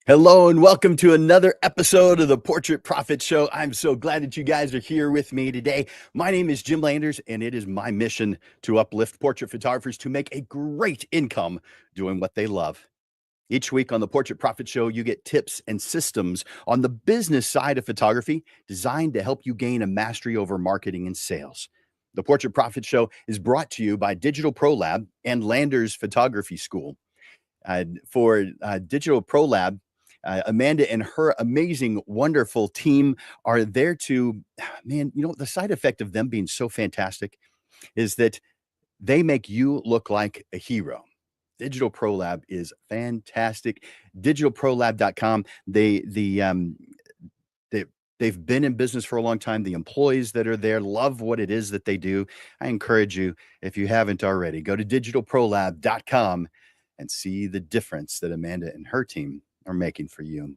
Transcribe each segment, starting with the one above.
Hello and welcome to another episode of the Portrait Profit Show. I'm so glad that you guys are here with me today. My name is Jim Landers, and it is my mission to uplift portrait photographers to make a great income doing what they love. Each week on the Portrait Profit Show, you get tips and systems on the business side of photography designed to help you gain a mastery over marketing and sales. The Portrait Profit Show is brought to you by Digital Pro Lab and Landers Photography School. For Digital Pro Lab, Amanda and her amazing, wonderful team are there to, man, the side effect of them being so fantastic is that they make you look like a hero. Digital Pro Lab is fantastic. Digitalprolab.com. They've been in business for a long time. The employees that are there love what it is that they do. I encourage you, if you haven't already, go to digitalprolab.com and see the difference that Amanda and her team are making for you.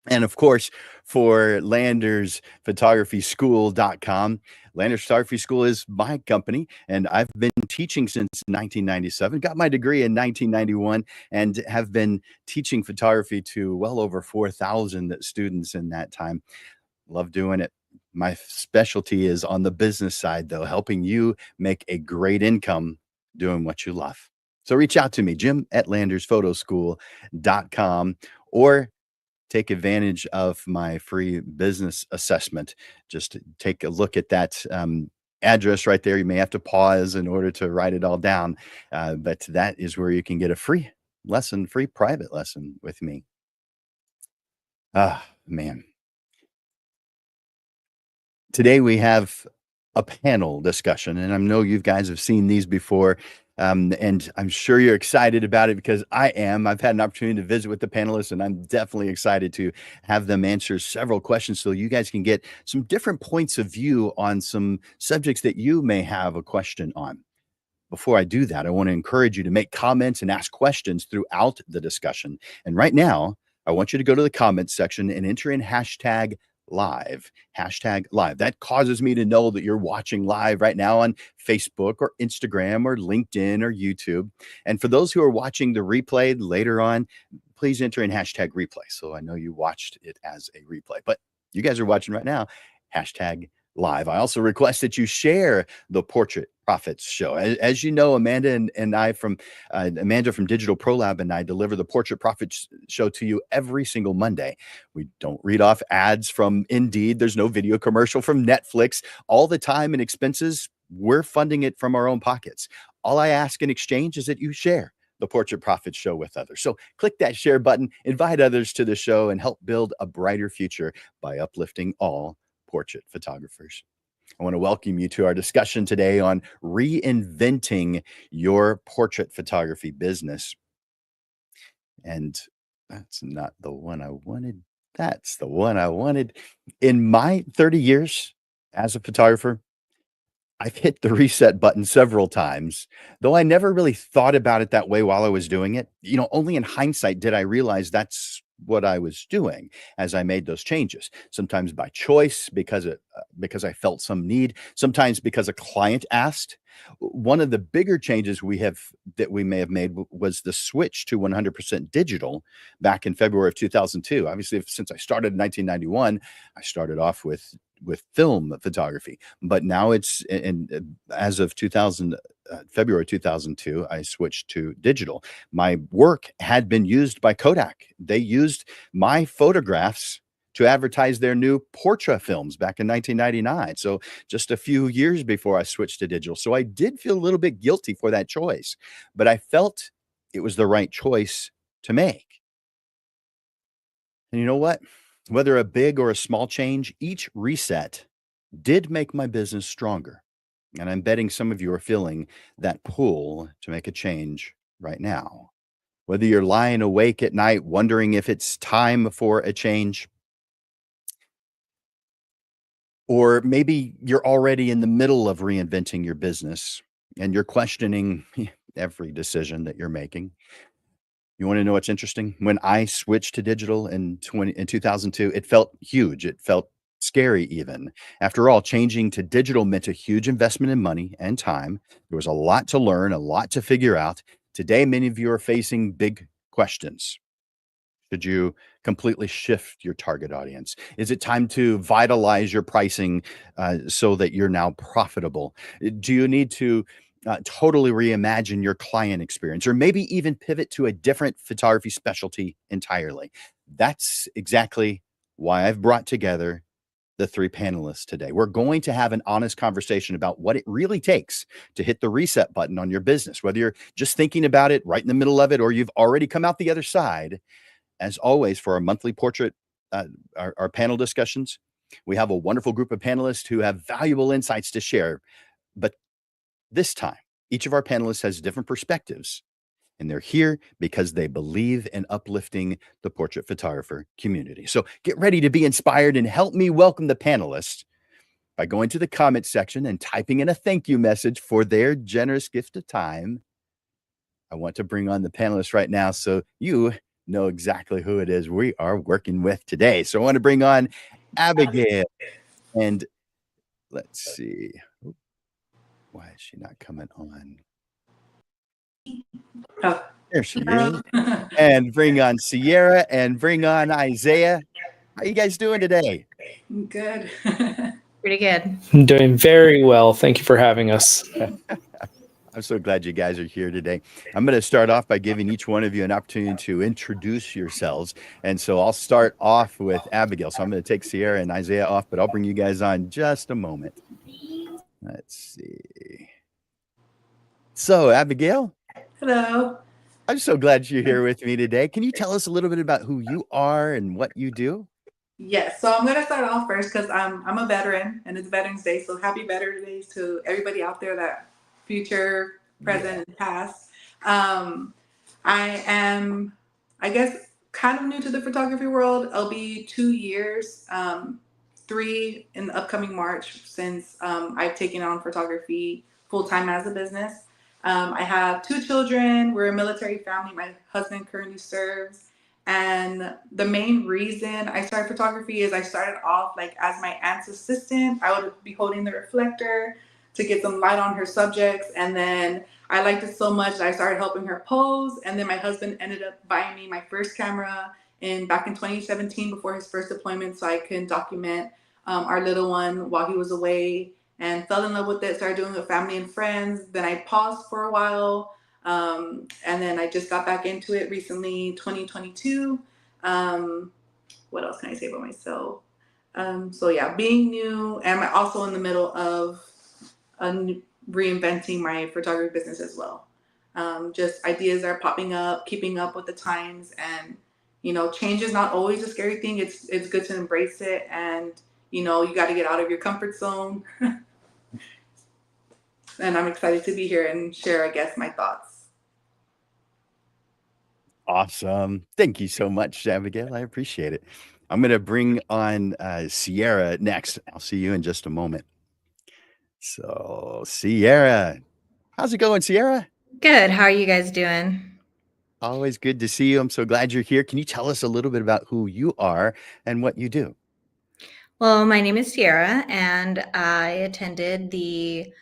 And of course, for LandersPhotographySchool.com, Landers Photography School is my company, and I've been teaching since 1997, got my degree in 1991, and have been teaching photography to well over 4,000 students in that time. Love doing it. My specialty is on the business side, though, helping you make a great income doing what you love. So reach out to me, Jim at LandersPhotoschool.com, or take advantage of my free business assessment. Just take a look at that address right there. You may have to pause in order to write it all down, but that is where you can get a free lesson, free private lesson with me. Ah, man. Today we have a panel discussion, and I know you guys have seen these before, and I'm sure you're excited about it because I am. I've had an opportunity to visit with the panelists, and I'm definitely excited to have them answer several questions so you guys can get some different points of view on some subjects that you may have a question on. Before I do that, I want to encourage you to make comments and ask questions throughout the discussion. And right now, I want you to go to the comments section and enter in hashtag live. Hashtag live. That causes me to know that you're watching live right now on Facebook or Instagram or LinkedIn or YouTube. And for those who are watching the replay later on, please enter in hashtag replay. So I know you watched it as a replay, but you guys are watching right now. Hashtag live. I also request that you share the Portrait Profits Show. As you know, Amanda and I from Amanda from Digital Pro Lab and I deliver the Portrait Profits Show to you every single Monday. We don't read off ads from Indeed. There's no video commercial from Netflix. All the time and expenses, we're funding it from our own pockets. All I ask in exchange is that you share the Portrait Profits Show with others. So click that share button, invite others to the show, and help build a brighter future by uplifting all portrait photographers. I want to welcome you to our discussion today on reinventing your portrait photography business. And that's not the one I wanted. That's the one I wanted. In my 30 years as a photographer, I've hit the reset button several times, though I never really thought about it that way while I was doing it. Only in hindsight did I realize that's what I was doing as I made those changes. Sometimes by choice because I felt some need, sometimes because a client asked. One of the bigger changes we may have made was the switch to 100% digital back in February of 2002. Obviously, since I started in 1991, I started off with film photography, but now it's as of 2000 February 2002, I switched to digital. My work had been used by Kodak. They used my photographs to advertise their new Portra films back in 1999. So just a few years before I switched to digital. So I did feel a little bit guilty for that choice, but I felt it was the right choice to make. And you know what? Whether a big or a small change, each reset did make my business stronger. And I'm betting some of you are feeling that pull to make a change right now. Whether you're lying awake at night wondering if it's time for a change, or maybe you're already in the middle of reinventing your business and you're questioning every decision that you're making. You want to know what's interesting? When I switched to digital in 2002, it felt huge. It felt scary even. After all, changing to digital meant a huge investment in money and time. There was a lot to learn, a lot to figure out. Today, many of you are facing big questions. Should you completely shift your target audience? Is it time to vitalize your pricing so that you're now profitable? Do you need to totally reimagine your client experience or maybe even pivot to a different photography specialty entirely? That's exactly why I've brought together the three panelists today. We're going to have an honest conversation about what it really takes to hit the reset button on your business, whether you're just thinking about it right in the middle of it or you've already come out the other side. As always, for our monthly portrait, our panel discussions, we have a wonderful group of panelists who have valuable insights to share. But this time, each of our panelists has different perspectives, and they're here because they believe in uplifting the portrait photographer community. So get ready to be inspired and help me welcome the panelists by going to the comment section and typing in a thank you message for their generous gift of time. I want to bring on the panelists right now so you know exactly who it is we are working with today. So I want to bring on Abigail, and let's see. Why is she not coming on? Oh. There she is. And bring on Sierra and bring on Isaiah. How you guys doing today? Good. Pretty good. I'm doing very well. Thank you for having us. I'm so glad you guys are here today. I'm going to start off by giving each one of you an opportunity to introduce yourselves. And so I'll start off with Abigail. So I'm going to take Sierra and Isaiah off, but I'll bring you guys on just a moment. Let's see. So, Abigail. Hello. I'm so glad you're here with me today. Can you tell us a little bit about who you are and what you do? Yes, so I'm gonna start off first because I'm a veteran and it's Veterans Day. So happy Veterans Day to everybody out there, that future, present, and past. I am, I guess, kind of new to the photography world. It'll be 2 years, 3 in the upcoming March since I've taken on photography full time as a business. I have 2 children. We're a military family. My husband currently serves. And the main reason I started photography is I started off like as my aunt's assistant. I would be holding the reflector to get some light on her subjects. And then I liked it so much that I started helping her pose. And then my husband ended up buying me my first camera back in 2017 before his first deployment so I could document our little one while he was away, and fell in love with it, started doing it with family and friends. Then I paused for a while. And then I just got back into it recently, 2022. What else can I say about myself? So yeah, being new, and I'm also in the middle of reinventing my photography business as well. Just ideas are popping up, keeping up with the times, and change is not always a scary thing. It's good to embrace it, and you got to get out of your comfort zone. And I'm excited to be here and share, I guess, my thoughts. Awesome. Thank you so much, Abigail. I appreciate it. I'm going to bring on Sierra next. I'll see you in just a moment. So, Sierra, how's it going, Sierra? Good. How are you guys doing? Always good to see you. I'm so glad you're here. Can you tell us a little bit about who you are and what you do? Well, my name is Sierra, and I attended the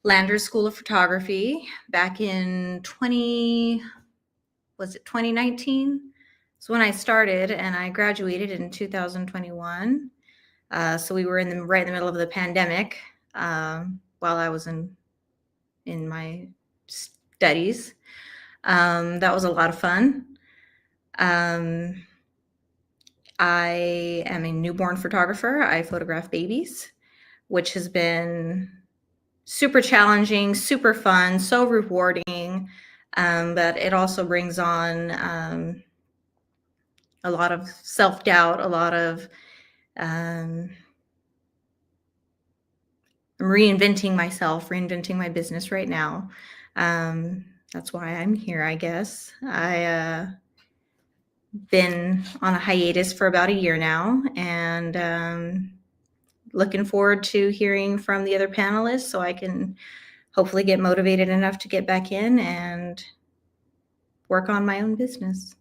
Landers School of Photography back in 2019? So when I started, and I graduated in 2021. So we were right in the middle of the pandemic while I was in my studies. That was a lot of fun. I am a newborn photographer. I photograph babies, which has been super challenging, super fun, so rewarding. But it also brings on a lot of self-doubt, a lot of I'm reinventing myself, reinventing my business right now. That's why I'm here, I guess. I been on a hiatus for about a year now, and looking forward to hearing from the other panelists so I can hopefully get motivated enough to get back in and work on my own business.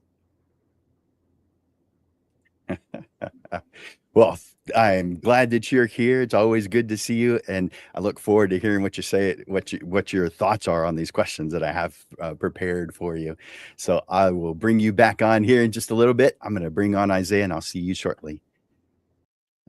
Well, I'm glad that you're here. It's always good to see you, and I look forward to hearing what you say, what your thoughts are on these questions that I have prepared for you. So I will bring you back on here in just a little bit. I'm going to bring on Isaiah, and I'll see you shortly.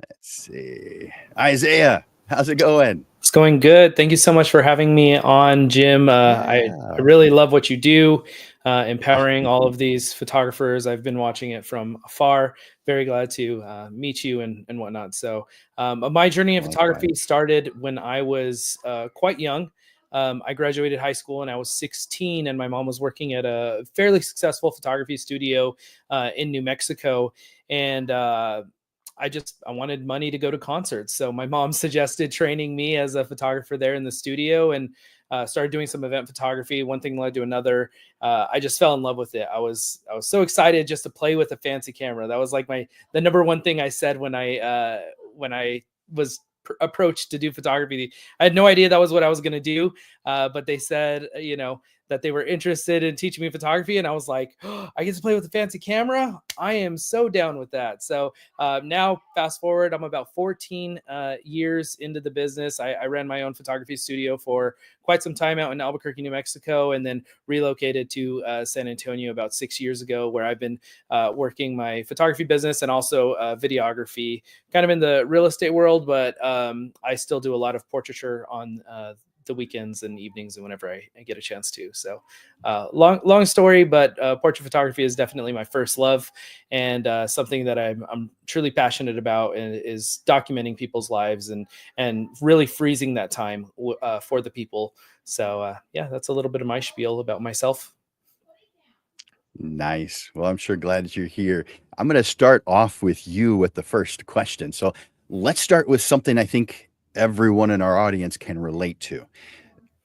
Let's see, Isaiah, how's it going? It's going good. Thank you so much for having me on, Jim. I really love what you do, empowering all of these photographers. I've been watching it from afar. Very glad to meet you and whatnot. So my journey in photography started when I was quite young. I graduated high school and I was 16, and my mom was working at a fairly successful photography studio in New Mexico. And I wanted money to go to concerts. So my mom suggested training me as a photographer there in the studio, and started doing some event photography. One thing led to another. I just fell in love with it. I was so excited just to play with a fancy camera. That was like the number one thing I said when I was approached to do photography. I had no idea that was what I was going to do. But they said, that they were interested in teaching me photography. And I was like, oh, I get to play with a fancy camera. I am so down with that. So now fast forward, I'm about 14 years into the business. I ran my own photography studio for quite some time out in Albuquerque, New Mexico, and then relocated to San Antonio about 6 years ago, where I've been working my photography business and also videography, kind of in the real estate world, but I still do a lot of portraiture on the weekends and evenings and whenever I get a chance to. So long story, but portrait photography is definitely my first love, and something that I'm truly passionate about, and is documenting people's lives and really freezing that time for the people. So yeah, that's a little bit of my spiel about myself. Nice. Well, I'm sure glad that you're here. I'm going to start off with you with the first question. So let's start with something I think everyone in our audience can relate to.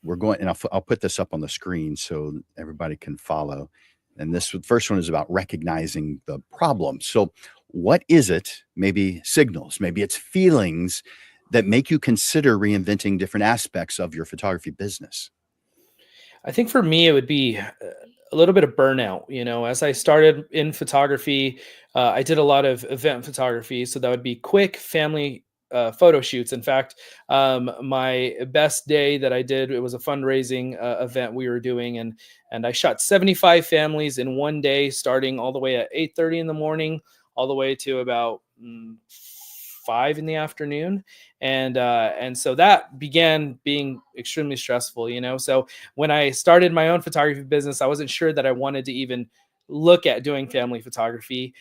We're going, and I'll put this up on the screen so everybody can follow. And this first one is about recognizing the problem. So what is it, maybe signals, maybe it's feelings that make you consider reinventing different aspects of your photography business? I think for me, it would be a little bit of burnout. As I started in photography, I did a lot of event photography. So that would be quick family photo shoots. In fact, my best day that I did, it was a fundraising event we were doing, and I shot 75 families in one day, starting all the way at 8:30 in the morning, all the way to about 5 in the afternoon. And so that began being extremely stressful. So when I started my own photography business, I wasn't sure that I wanted to even look at doing family photography,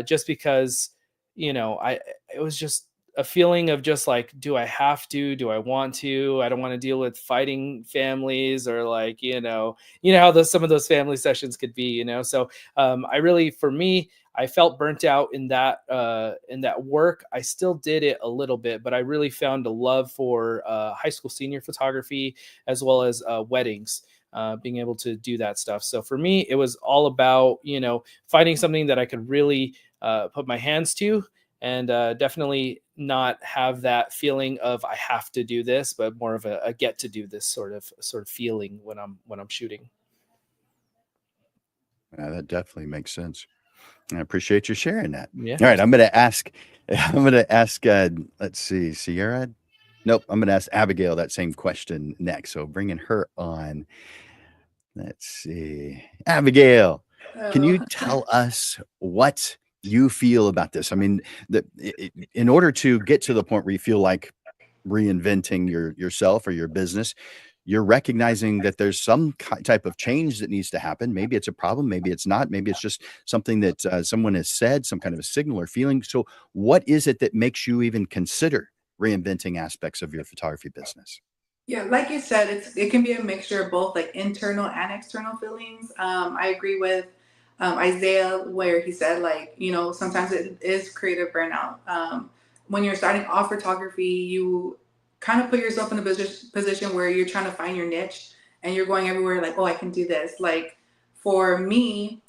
just because, it was just a feeling of just like, do I have to, do I want to, I don't want to deal with fighting families, or like, how some of those family sessions could be, so I really, for me, I felt burnt out in that work. I still did it a little bit, but I really found a love for high school senior photography, as well as weddings, being able to do that stuff. So for me, it was all about, finding something that I could really put my hands to, and definitely not have that feeling of I have to do this, but more of a get to do this sort of feeling when I'm shooting. Yeah, that definitely makes sense. I appreciate you sharing that. Yeah. All right, I'm going to ask, let's see, Sierra. Nope, I'm going to ask Abigail that same question next. So bringing her on. Let's see, Abigail, can you tell us what you feel about this? I mean, in order to get to the point where you feel like reinventing yourself or your business, you're recognizing that there's some type of change that needs to happen. Maybe it's a problem, maybe it's not, maybe it's just something that someone has said, some kind of a signal or feeling. So what is it that makes you even consider reinventing aspects of your photography business? Yeah, like you said, it can be a mixture of both like internal and external feelings. I agree with Isaiah where he said like, sometimes it is creative burnout. When you're starting off photography, you kind of put yourself in a position where you're trying to find your niche, and you're going everywhere like, oh, I can do this. Like for me,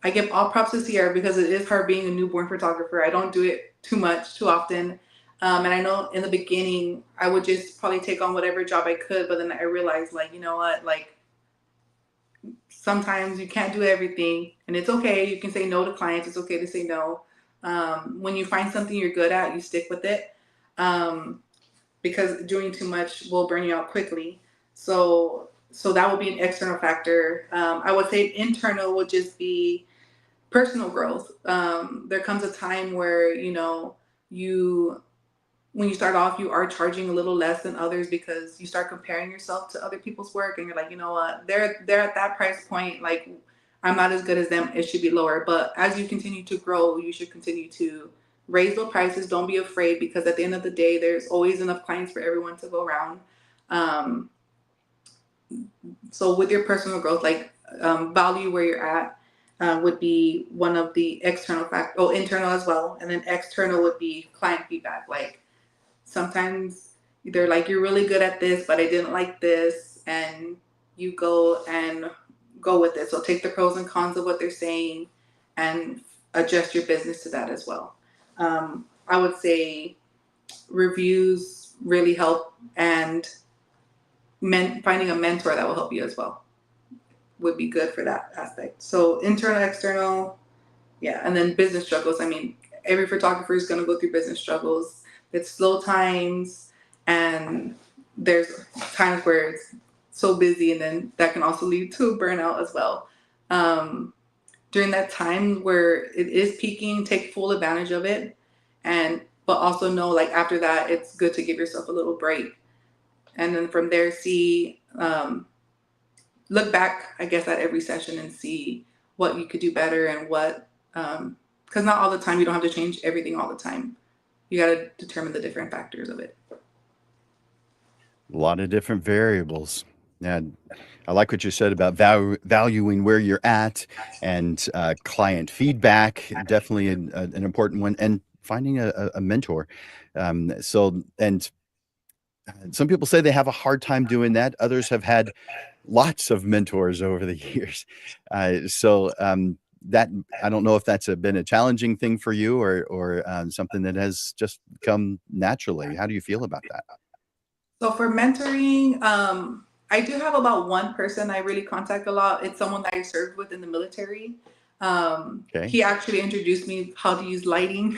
I give all props to Sierra because it is her being a newborn photographer. I don't do it too often. And I know in the beginning, I would just probably take on whatever job I could. But then I realized, like, you know what? Like, sometimes you can't do everything. And it's okay. You can say no to clients. It's okay to say no. When you find something you're good at, you stick with it, because doing too much will burn you out quickly. So that would be an external factor. I would say internal would just be personal growth. There comes a time where, when you start off, you are charging a little less than others because you start comparing yourself to other people's work, and you're like, you know what, they're at that price point. Like, I'm not as good as them. It should be lower. But as you continue to grow, you should continue to raise those prices. Don't be afraid, because at the end of the day, there's always enough clients for everyone to go around. So with your personal growth, like, value where you're at, would be one of the external factors. Oh, internal as well. And then external would be client feedback. Like, sometimes they're like, you're really good at this, but I didn't like this. And you go with it. So take the pros and cons of what they're saying and adjust your business to that as well. I would say reviews really help, and finding a mentor that will help you as well would be good for that aspect. So internal, external, yeah. And then business struggles. I mean, every photographer is going to go through business struggles. It's slow times, and there's times where it's so busy, and then that can also lead to burnout as well. During that time where it is peaking, take full advantage of it, but also know, like, after that, it's good to give yourself a little break, and then from there, look back, I guess, at every session and see what you could do better, and what, because not all the time, you don't have to change everything all the time. You got to determine the different factors of it. A lot of different variables. Yeah, I like what you said about valuing where you're at, and client feedback. Definitely an important one, and finding a mentor. And some people say they have a hard time doing that. Others have had lots of mentors over the years. That, I don't know if that's been a challenging thing for you, or something that has just come naturally. How do you feel about that? So for mentoring, I do have about one person I really contact a lot. It's someone that I served with in the military. Okay. He actually introduced me how to use lighting,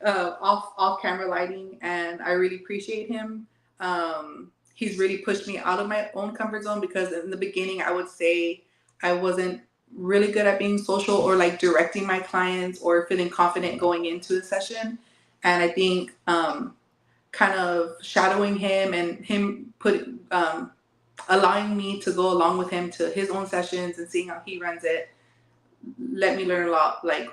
off camera lighting, and I really appreciate him. He's really pushed me out of my own comfort zone, because in the beginning, I would say I wasn't really good at being social, or like directing my clients, or feeling confident going into the session. And I think kind of shadowing him, and him allowing me to go along with him to his own sessions and seeing how he runs it, let me learn a lot, like,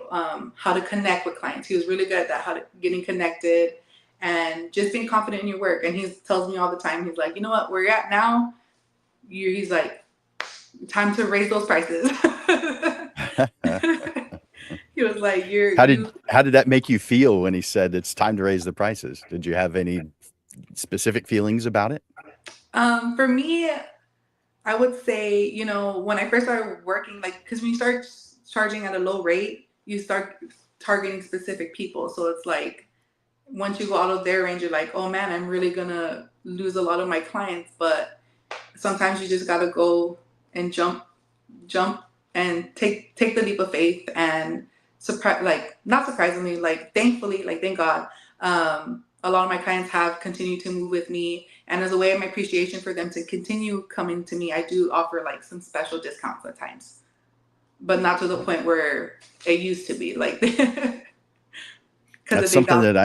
how to connect with clients. He was really good at that, getting connected and just being confident in your work. And he tells me all the time, he's like, you know what, where you're at now, he's like, time to raise those prices. He was like, How did that make you feel when he said it's time to raise the prices? Did you have any specific feelings about it? For me, I would say, when I first started working, like, because when you start charging at a low rate, you start targeting specific people. So it's like, once you go out of their range, you're like, oh man, I'm really gonna lose a lot of my clients. But sometimes you just gotta go and jump and take the leap of faith. And not surprisingly, like, thankfully, like, thank God, a lot of my clients have continued to move with me. And as a way of my appreciation for them to continue coming to me, I do offer like some special discounts at times, but not to the point where it used to be. Like, that's something that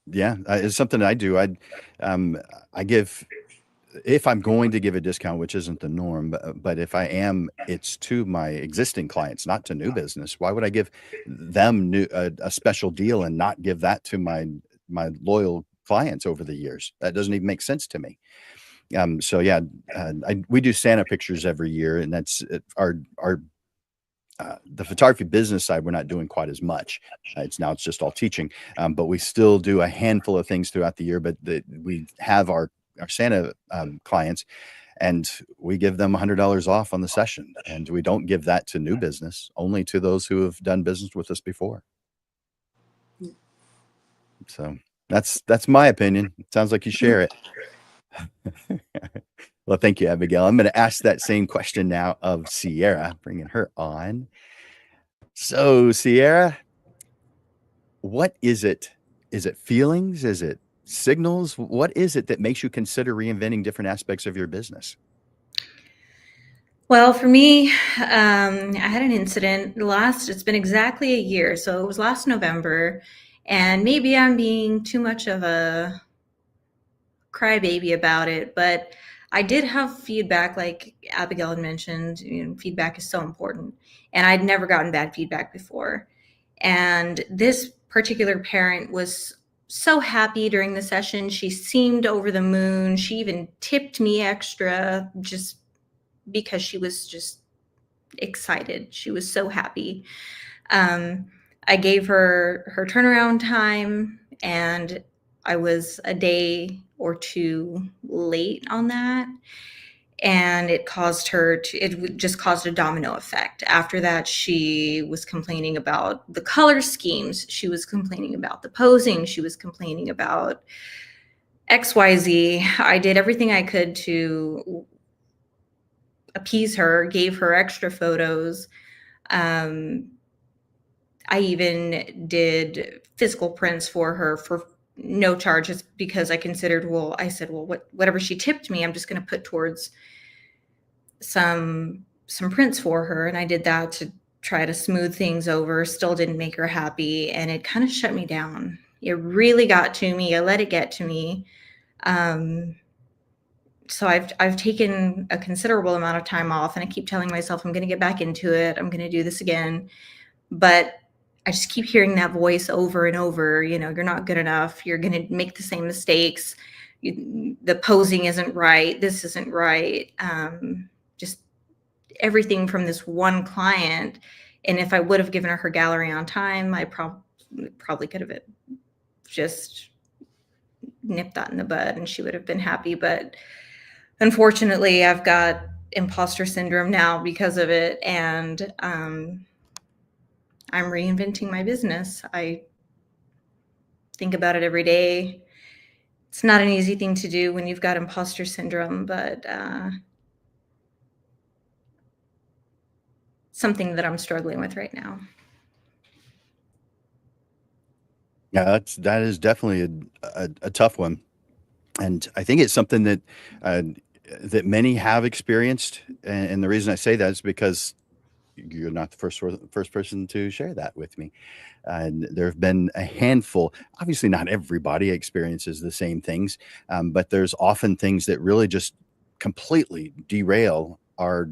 it's something that I do. I give, if I'm going to give a discount, which isn't the norm, but if I am, it's to my existing clients, not to new business. Why would I give them a special deal and not give that to my loyal clients over the years? That doesn't even make sense to me. We do Santa pictures every year, and that's the photography business side. We're not doing quite as much. It's just all teaching, but we still do a handful of things throughout the year. But we have our Santa clients, and we give them $100 off on the session, and we don't give that to new business, only to those who have done business with us before. So that's my opinion. It sounds like you share it. Well, thank you, Abigail. I'm going to ask that same question now of Sierra, bringing her on. So, Sierra, what is it? Is it feelings? Is it signals? What is it that makes you consider reinventing different aspects of your business? Well, for me, I had an incident it's been exactly a year. So it was last November, and maybe I'm being too much of a crybaby about it, but I did have feedback, like Abigail had mentioned. Feedback is so important, and I'd never gotten bad feedback before. And this particular parent was so happy during the session. She seemed over the moon. She even tipped me extra just because she was just excited. She was so happy. Um, I gave her turnaround time, and I was a day or two late on that. And it just caused a domino effect. After that, she was complaining about the color schemes. She was complaining about the posing. She was complaining about XYZ. I did everything I could to appease her, gave her extra photos. I even did physical prints for her for no charges because I said, whatever she tipped me, I'm just going to put towards some prints for her. And I did that to try to smooth things over. Still didn't make her happy. And it kind of shut me down. It really got to me. I let it get to me. So I've taken a considerable amount of time off, and I keep telling myself I'm going to get back into it. I'm going to do this again. But I just keep hearing that voice over and over. You're not good enough. You're going to make the same mistakes. The posing isn't right. This isn't right. Just everything from this one client. And if I would have given her gallery on time, I probably could have just nipped that in the bud, and she would have been happy. But unfortunately, I've got imposter syndrome now because of it. And I'm reinventing my business. I think about it every day. It's not an easy thing to do when you've got imposter syndrome, but something that I'm struggling with right now. Yeah, that is definitely a tough one, and I think it's something that that many have experienced. And the reason I say that is because you're not the first person to share that with me. And there have been a handful. Obviously, not everybody experiences the same things, but there's often things that really just completely derail our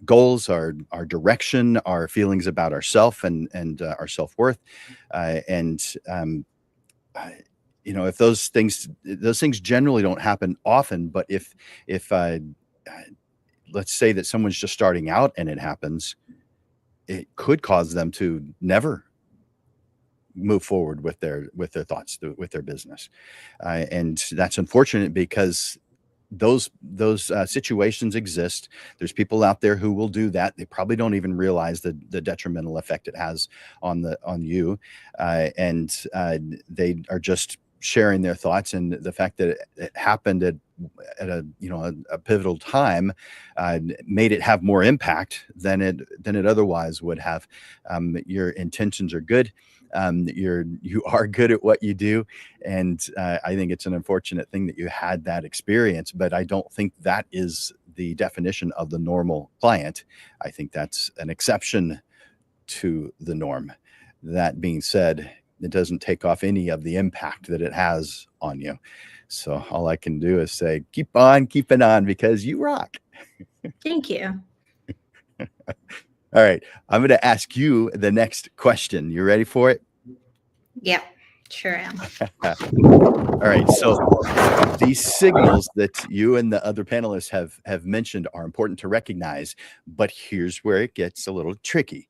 goals, our direction, our feelings about ourself and our self worth, and if those things generally don't happen often, but if let's say that someone's just starting out and it happens, it could cause them to never move forward with their thoughts, with their business, and that's unfortunate because those situations exist. There's people out there who will do that. They probably don't even realize the detrimental effect it has on you, and they are just sharing their thoughts. And the fact that it happened at a pivotal time made it have more impact than it otherwise would have. Your intentions are good. You are good at what you do, and I think it's an unfortunate thing that you had that experience, but I don't think that is the definition of the normal client. I think that's an exception to the norm. That being said, it doesn't take off any of the impact that it has on you. So all I can do is say, keep on keeping on, because you rock. Thank you. All right. I'm going to ask you the next question. You ready for it? Yeah, sure am. All right. So these signals that you and the other panelists have mentioned are important to recognize, but here's where it gets a little tricky.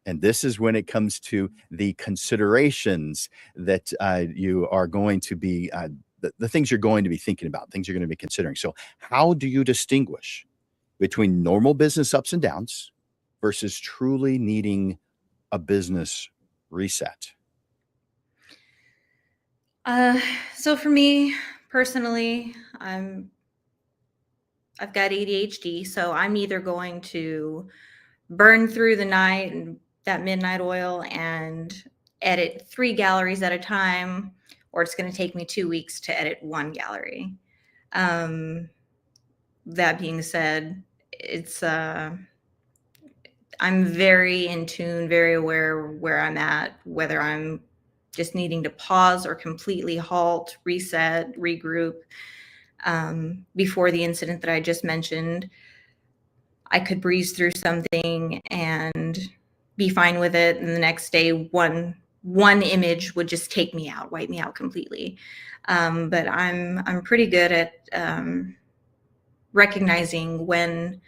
And this is when it comes to the considerations that you are going to be, the things you're going to be thinking about, things you're going to be considering. So how do you distinguish between normal business ups and downs versus truly needing a business reset? So for me personally, I've got ADHD, so I'm either going to burn through the night and that midnight oil and edit 3 galleries at a time, or it's going to take me 2 weeks to edit 1 gallery. That being said, it's I'm very in tune, very aware where I'm at, whether I'm just needing to pause or completely halt, reset, regroup. Before the incident that I just mentioned, I could breeze through something and be fine with it, and the next day one image would just take me out, wipe me out completely. But I'm pretty good at recognizing when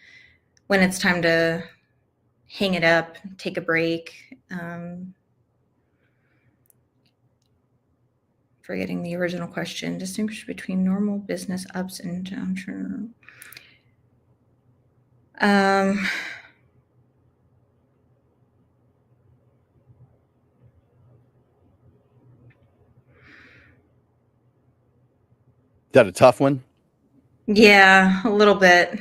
it's time to hang it up, take a break. Forgetting the original question, distinguish between normal business ups and downs. Is that a tough one? Yeah, a little bit.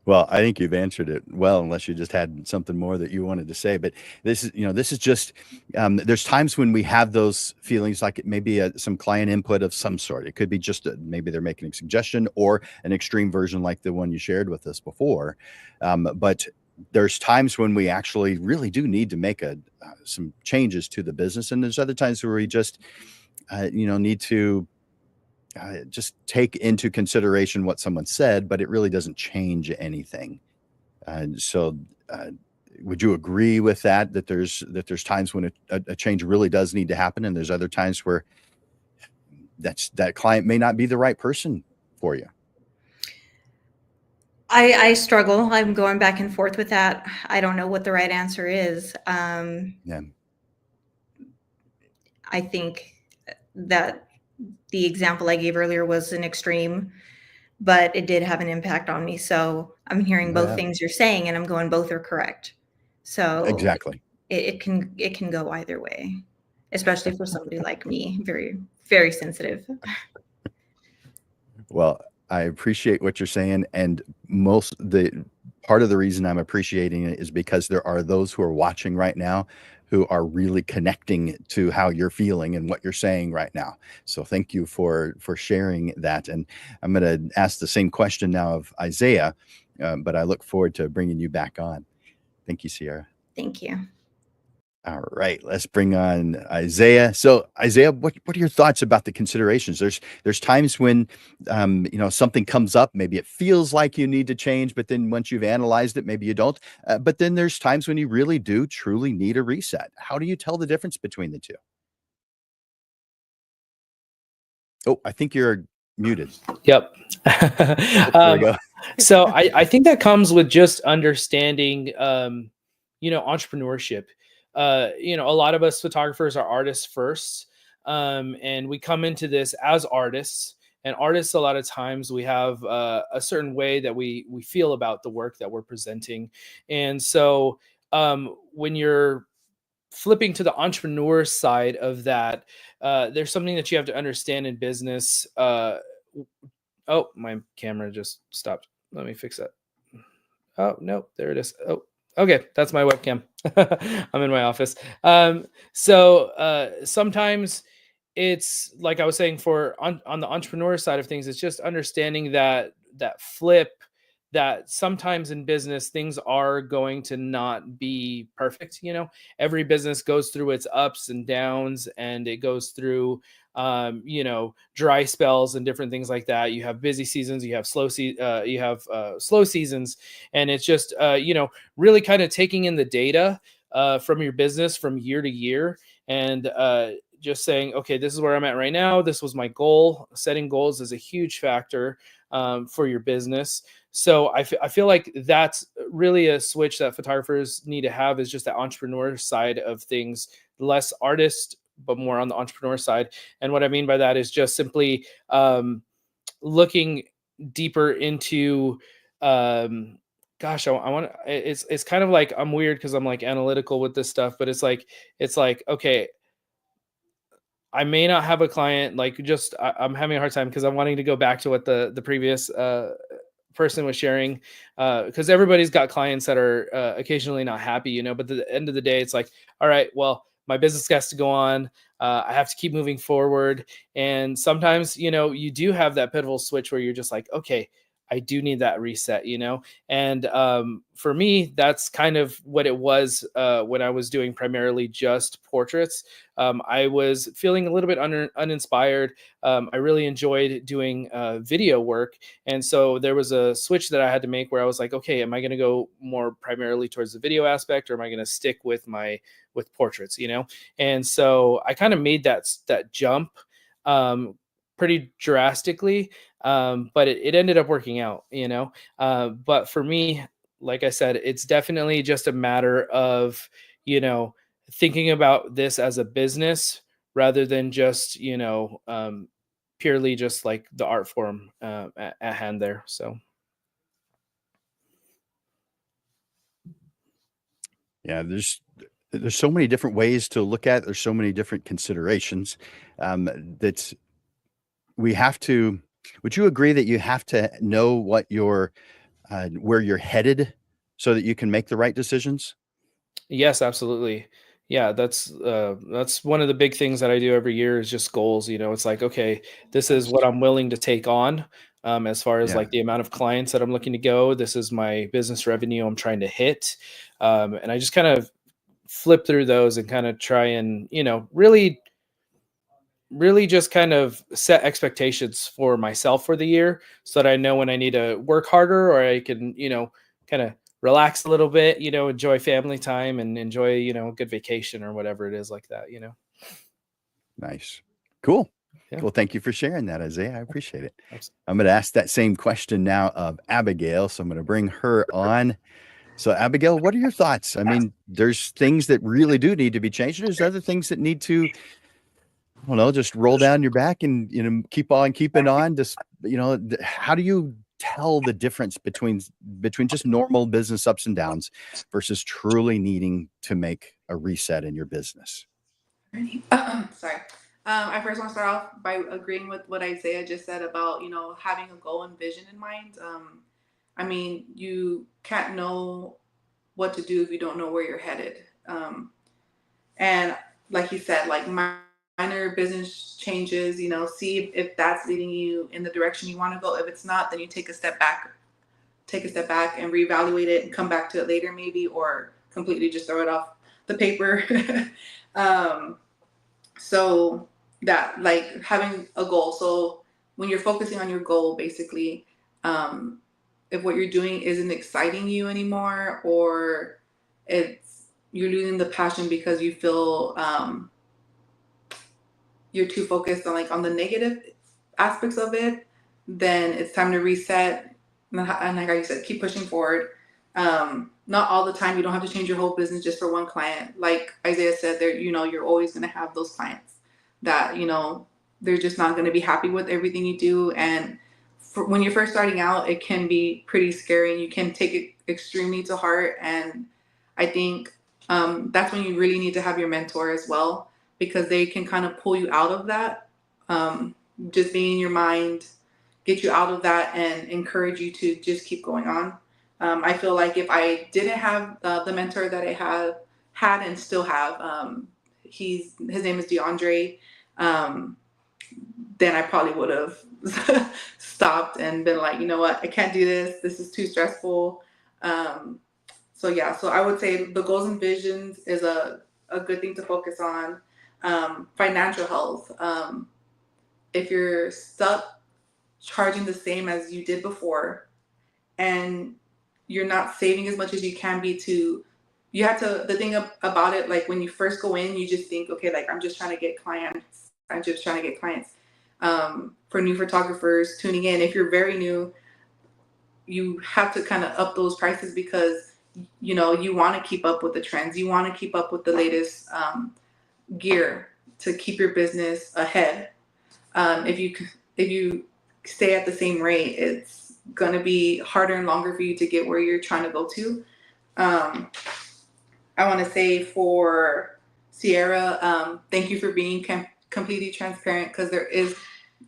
Well, I think you've answered it well, unless you just had something more that you wanted to say. But this is just, there's times when we have those feelings, like it may be some client input of some sort. It could be just maybe they're making a suggestion, or an extreme version like the one you shared with us before. But there's times when we actually really do need to make some changes to the business. And there's other times where we just, need to just take into consideration what someone said, but it really doesn't change anything. So would you agree with that there's times when a change really does need to happen, and there's other times where that client may not be the right person for you? I struggle. I'm going back and forth with that. I don't know what the right answer is. Yeah. I think that the example I gave earlier was an extreme, but it did have an impact on me. So I'm hearing both Yeah. things you're saying, and I'm going, both are correct. So Exactly. it can go either way, especially for somebody like me, very, very sensitive. Well, I appreciate what you're saying, and part of the reason I'm appreciating it is because there are those who are watching right now who are really connecting to how you're feeling and what you're saying right now. So thank you for sharing that. And I'm going to ask the same question now of Isaiah, but I look forward to bringing you back on. Thank you, Sierra. Thank you. All right, let's bring on Isaiah. So Isaiah, what are your thoughts about the considerations? There's times when something comes up, maybe it feels like you need to change, but then once you've analyzed it, maybe you don't. But then there's times when you really do truly need a reset. How do you tell the difference between the two? Oh, I think you're muted. Yep. There we go. So I think that comes with just understanding, entrepreneurship. A lot of us photographers are artists first, and we come into this as artists. And artists, a lot of times, we have a certain way that we feel about the work that we're presenting. And so when you're flipping to the entrepreneur side of that, there's something that you have to understand in business. Oh, my camera just stopped. Let me fix that. Oh, no, there it is. Oh, okay. That's my webcam. I'm in my office. So sometimes it's like I was saying, on the entrepreneur side of things, it's just understanding that flip, that sometimes in business, things are going to not be perfect. Every business goes through its ups and downs, and it goes through dry spells and different things like that. You have busy seasons, you have slow seasons, and it's just really kind of taking in the data from your business from year to year, and just saying, okay, this is where I'm at right now. This was my goal. Setting goals is a huge factor for your business. So I feel like that's really a switch that photographers need to have, is just the entrepreneur side of things, less artist, but more on the entrepreneur side. And what I mean by that is just simply looking deeper into, I want, it's kind of like, I'm weird because I'm like analytical with this stuff, but it's like, okay, I may not have a client, like I'm having a hard time because I'm wanting to go back to what the previous person was sharing, because everybody's got clients that are occasionally not happy, but at the end of the day, it's like, all right, well, my business has to go on. I have to keep moving forward. And sometimes, you do have that pivotal switch where you're just like, okay, I do need that reset, And for me, that's kind of what it was when I was doing primarily just portraits. I was feeling a little bit uninspired. I really enjoyed doing video work. And so there was a switch that I had to make where I was like, okay, am I going to go more primarily towards the video aspect, or am I going to stick with portraits, And so I kind of made that jump pretty drastically. But it ended up working out, but for me, like I said, it's definitely just a matter of, thinking about this as a business rather than just, purely just like the art form at hand there. So. Yeah, there's so many different ways to look at it. There's so many different considerations that we have to. Would you agree that you have to know what where you're headed so that you can make the right decisions? Yes, absolutely. Yeah, that's one of the big things that I do every year is just goals. It's like, okay, this is what I'm willing to take on, as far as Yeah. like the amount of clients that I'm looking to go. This is my business revenue I'm trying to hit, and I just kind of flip through those and kind of try and really just kind of set expectations for myself for the year so that I know when I need to work harder, or I can, kind of relax a little bit, enjoy family time and enjoy, a good vacation or whatever it is like that. Nice. Cool. Yeah. Well, thank you for sharing that, Isaiah. I appreciate it. Absolutely. I'm going to ask that same question now of Abigail. So I'm going to bring her on. So Abigail, what are your thoughts? I mean, there's things that really do need to be changed. There's other things that need to, I don't know, just roll down your back and, keep on keeping on. Just, how do you tell the difference between just normal business ups and downs versus truly needing to make a reset in your business? Sorry. I first want to start off by agreeing with what Isaiah just said about, having a goal and vision in mind. I mean, you can't know what to do if you don't know where you're headed. And like he said, like minor business changes, see if that's leading you in the direction you want to go. If it's not, then you take a step back and reevaluate it and come back to it later maybe, or completely just throw it off the paper. So that, like, having a goal. So when you're focusing on your goal, basically, if what you're doing isn't exciting you anymore, or you're losing the passion because you feel you're too focused on the negative aspects of it, then it's time to reset. And like you said, keep pushing forward. Not all the time. You don't have to change your whole business just for one client. Like Isaiah said, you're always going to have those clients that, they're just not going to be happy with everything you do. And when you're first starting out, it can be pretty scary and you can take it extremely to heart. And I think that's when you really need to have your mentor as well, because they can kind of pull you out of that, just being in your mind, get you out of that and encourage you to just keep going on. I feel like if I didn't have the mentor that I had and still have, his name is DeAndre, then I probably would have stopped and been like, you know what, I can't do this. This is too stressful. So I would say the goals and visions is a good thing to focus on. Financial health. If you're stuck charging the same as you did before, and you're not saving as much as you can be the thing about it, like when you first go in, you just think, okay, like I'm just trying to get clients. For new photographers tuning in, if you're very new, you have to kind of up those prices because, you want to keep up with the trends. You want to keep up with the latest gear to keep your business ahead. If you stay at the same rate, it's going to be harder and longer for you to get where you're trying to go to. I want to say for Sierra, thank you for being completely transparent, because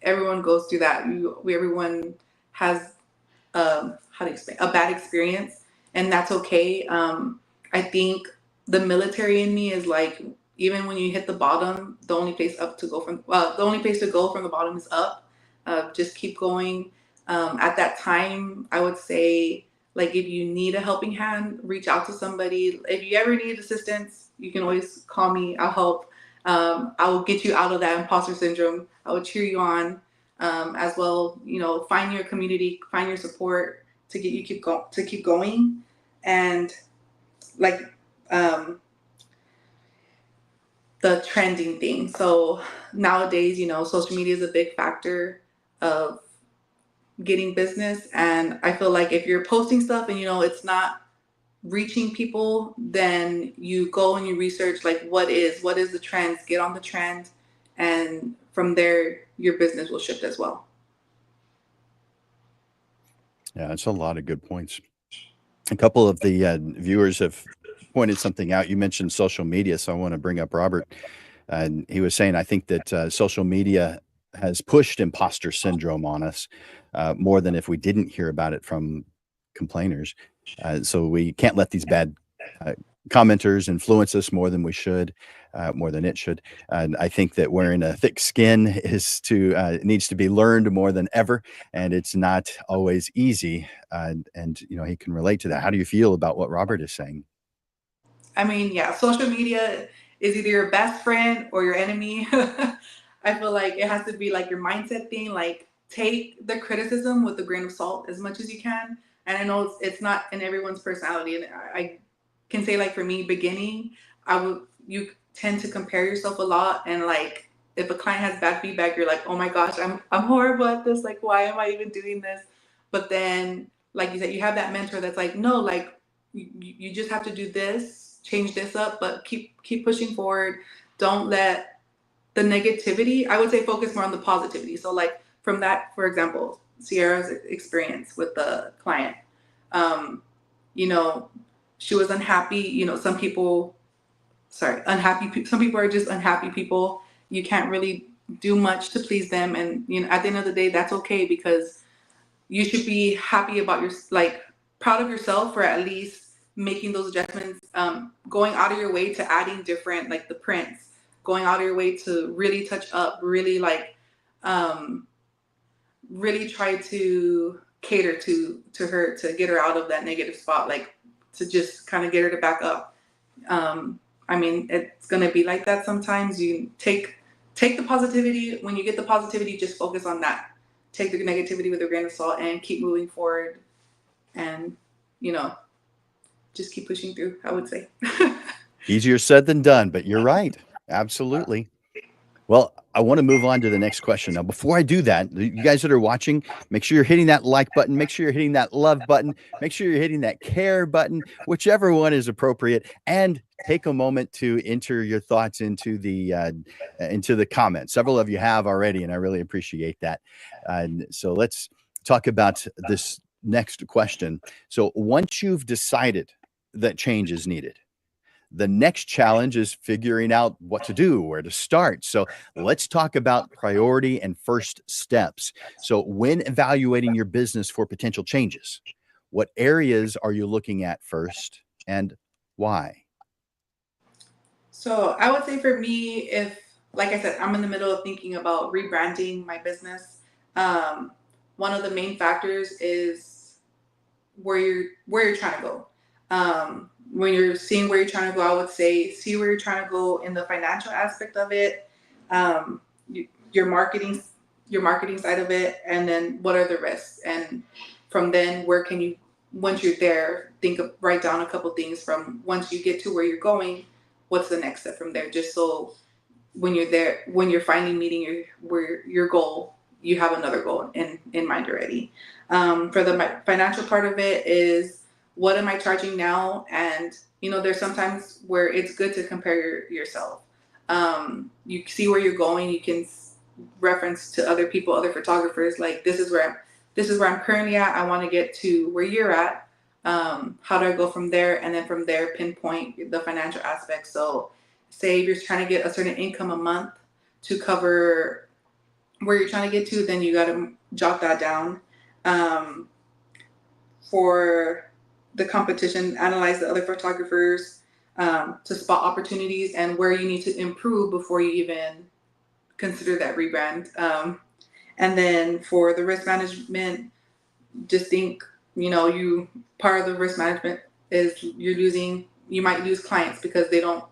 everyone goes through that. Everyone has how to explain, a bad experience, and that's okay. I think the military in me is like, even when you hit the bottom, the only place to go from the bottom is up. Just keep going. At that time, I would say, like, if you need a helping hand, reach out to somebody. If you ever need assistance, you can always call me. I'll help. I will get you out of that imposter syndrome. I will cheer you on, as well. You know, find your community, find your support to get you keep going, and like the trending thing. So nowadays, you know, social media is a big factor of getting business, and I feel like if you're posting stuff and you know it's not reaching people, then you go and you research like what is the trends, get on the trend, and from there your business will shift as well. Yeah, that's a lot of good points. A couple of the viewers have pointed something out. You mentioned social media, so I want to bring up Robert. And he was saying, I think that social media has pushed imposter syndrome on us more than if we didn't hear about it from complainers. So we can't let these bad commenters influence us more than we should, more than it should. And I think that wearing a thick skin needs to be learned more than ever, and it's not always easy. And you know, he can relate to that. How do you feel about what Robert is saying? I mean, yeah, social media is either your best friend or your enemy. I feel like it has to be like your mindset thing. Like, take the criticism with a grain of salt as much as you can. And I know it's not in everyone's personality. And I can say, like, for me, beginning, you tend to compare yourself a lot. And like, if a client has bad feedback, you're like, oh my gosh, I'm horrible at this. Like, why am I even doing this? But then, like you said, you have that mentor that's like, no, like, you just have to do this, change this up, but keep pushing forward. Don't let the negativity, I would say focus more on the positivity. So like from that, for example, Sierra's experience with the client, you know, she was unhappy. You know, some people are just unhappy people. You can't really do much to please them. And, you know, at the end of the day, that's okay, because you should be happy about proud of yourself for at least making those adjustments, going out of your way to adding different, like the prints, going out of your way to really touch up, really like, really try to cater to her, to get her out of that negative spot, like to just kind of get her to back up. I mean, it's going to be like that sometimes. You take the positivity. When you get the positivity, just focus on that. Take the negativity with a grain of salt and keep moving forward, and, you know, just keep pushing through, I would say. Easier said than done, but you're right. Absolutely. Well, I want to move on to the next question. Now, before I do that, you guys that are watching, make sure you're hitting that like button. Make sure you're hitting that love button. Make sure you're hitting that care button, whichever one is appropriate. And take a moment to enter your thoughts into the comments. Several of you have already, and I really appreciate that. So let's talk about this next question. So once you've decided that change is needed, the next challenge is figuring out what to do, where to start. So let's talk about priority and first steps. So when evaluating your business for potential changes, what areas are you looking at first and why? So I would say for me, if, like I said, I'm in the middle of thinking about rebranding my business, one of the main factors is where you're trying to go. When you're seeing where you're trying to go, I would say see where you're trying to go in the financial aspect of it, your marketing side of it, and then what are the risks. And from then, where can you, once you're there, write down a couple things from once you get to where you're going, what's the next step from there? Just so when you're there, when you're finally meeting your goal, you have another goal in mind already. For the financial part of it is, what am I charging now? And, you know, there's sometimes where it's good to compare yourself. You see where you're going. You can reference to other people, other photographers, like this is where I'm currently at. I want to get to where you're at. How do I go from there? And then from there, pinpoint the financial aspect. So say if you're trying to get a certain income a month to cover where you're trying to get to, then you got to jot that down. For the competition, analyze the other photographers, to spot opportunities and where you need to improve before you even consider that rebrand. And then for the risk management, just think, you part of the risk management is you might lose clients because they don't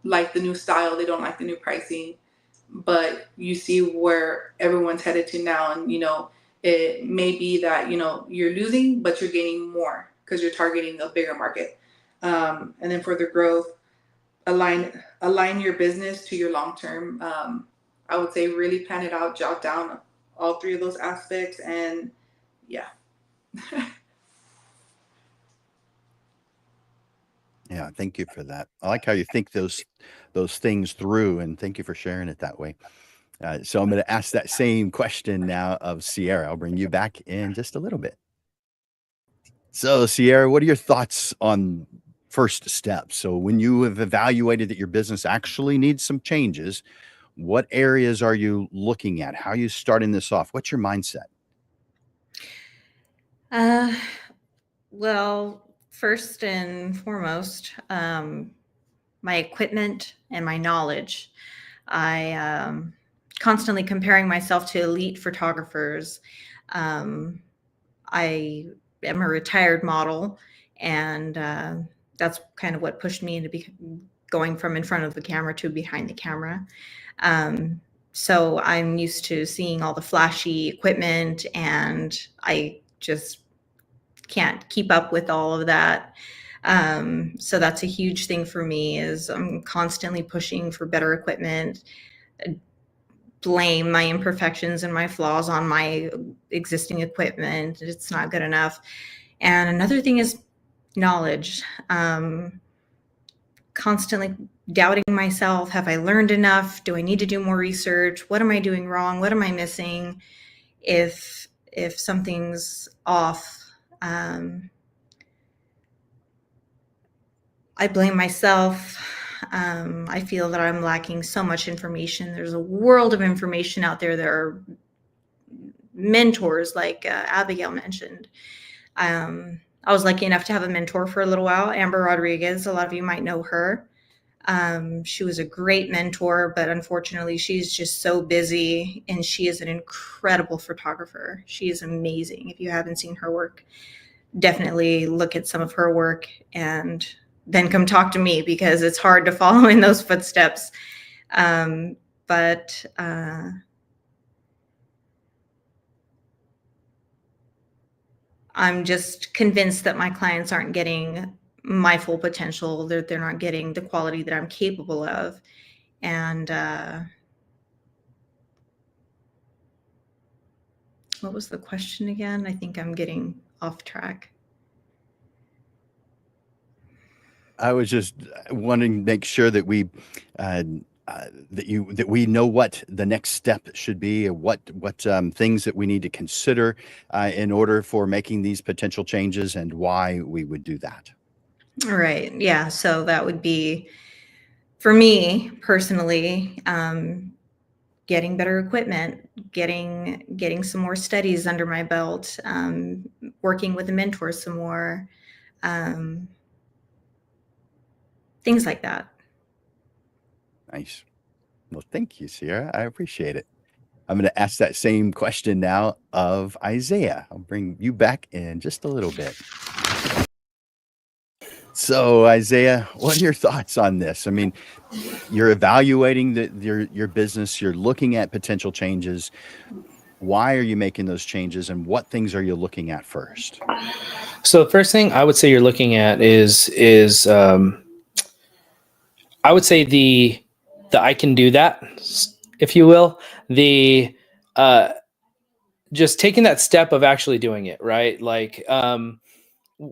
like the new style, they don't like the new pricing, but you see where everyone's headed to now, and it may be that you're losing, but you're gaining more because you're targeting a bigger market. And then for the growth, align your business to your long term. I would say really plan it out, jot down all three of those aspects, and yeah. Yeah, thank you for that. I like how you think those things through, and thank you for sharing it that way. So I'm going to ask that same question now of Sierra. I'll bring you back in just a little bit. So Sierra, what are your thoughts on first steps? So when you have evaluated that your business actually needs some changes, what areas are you looking at? How are you starting this off? What's your mindset? Well, first and foremost, my equipment and my knowledge. I constantly comparing myself to elite photographers. I am a retired model, and that's kind of what pushed me into going from in front of the camera to behind the camera. So I'm used to seeing all the flashy equipment, and I just can't keep up with all of that. So that's a huge thing for me, is I'm constantly pushing for better equipment, blame my imperfections and my flaws on my existing equipment. It's not good enough. And another thing is knowledge. Constantly doubting myself. Have I learned enough? Do I need to do more research? What am I doing wrong? What am I missing? If something's off, I blame myself. I feel that I'm lacking so much information. There's a world of information out there. There are mentors, like Abigail mentioned. I was lucky enough to have a mentor for a little while, Amber Rodriguez. A lot of you might know her. She was a great mentor, but unfortunately she's just so busy, and she is an incredible photographer. She is amazing. If you haven't seen her work, definitely look at some of her work and then come talk to me, because it's hard to follow in those footsteps. But I'm just convinced that my clients aren't getting my full potential. They're not getting the quality that I'm capable of. And what was the question again? I think I'm getting off track. I was just wanting to make sure that we that we know what the next step should be, and what things that we need to consider in order for making these potential changes, and why we would do that. All right. Yeah. So that would be, for me personally, getting better equipment, getting some more studies under my belt, working with a mentor some more, things like that. Nice. Well, thank you, Sierra. I appreciate it. I'm going to ask that same question now of Isaiah. I'll bring you back in just a little bit. So, Isaiah, what are your thoughts on this? I mean, you're evaluating your business, you're looking at potential changes. Why are you making those changes, and what things are you looking at first? So the first thing I would say you're looking at is I would say the I can do that, if you will, the just taking that step of actually doing it, right? Like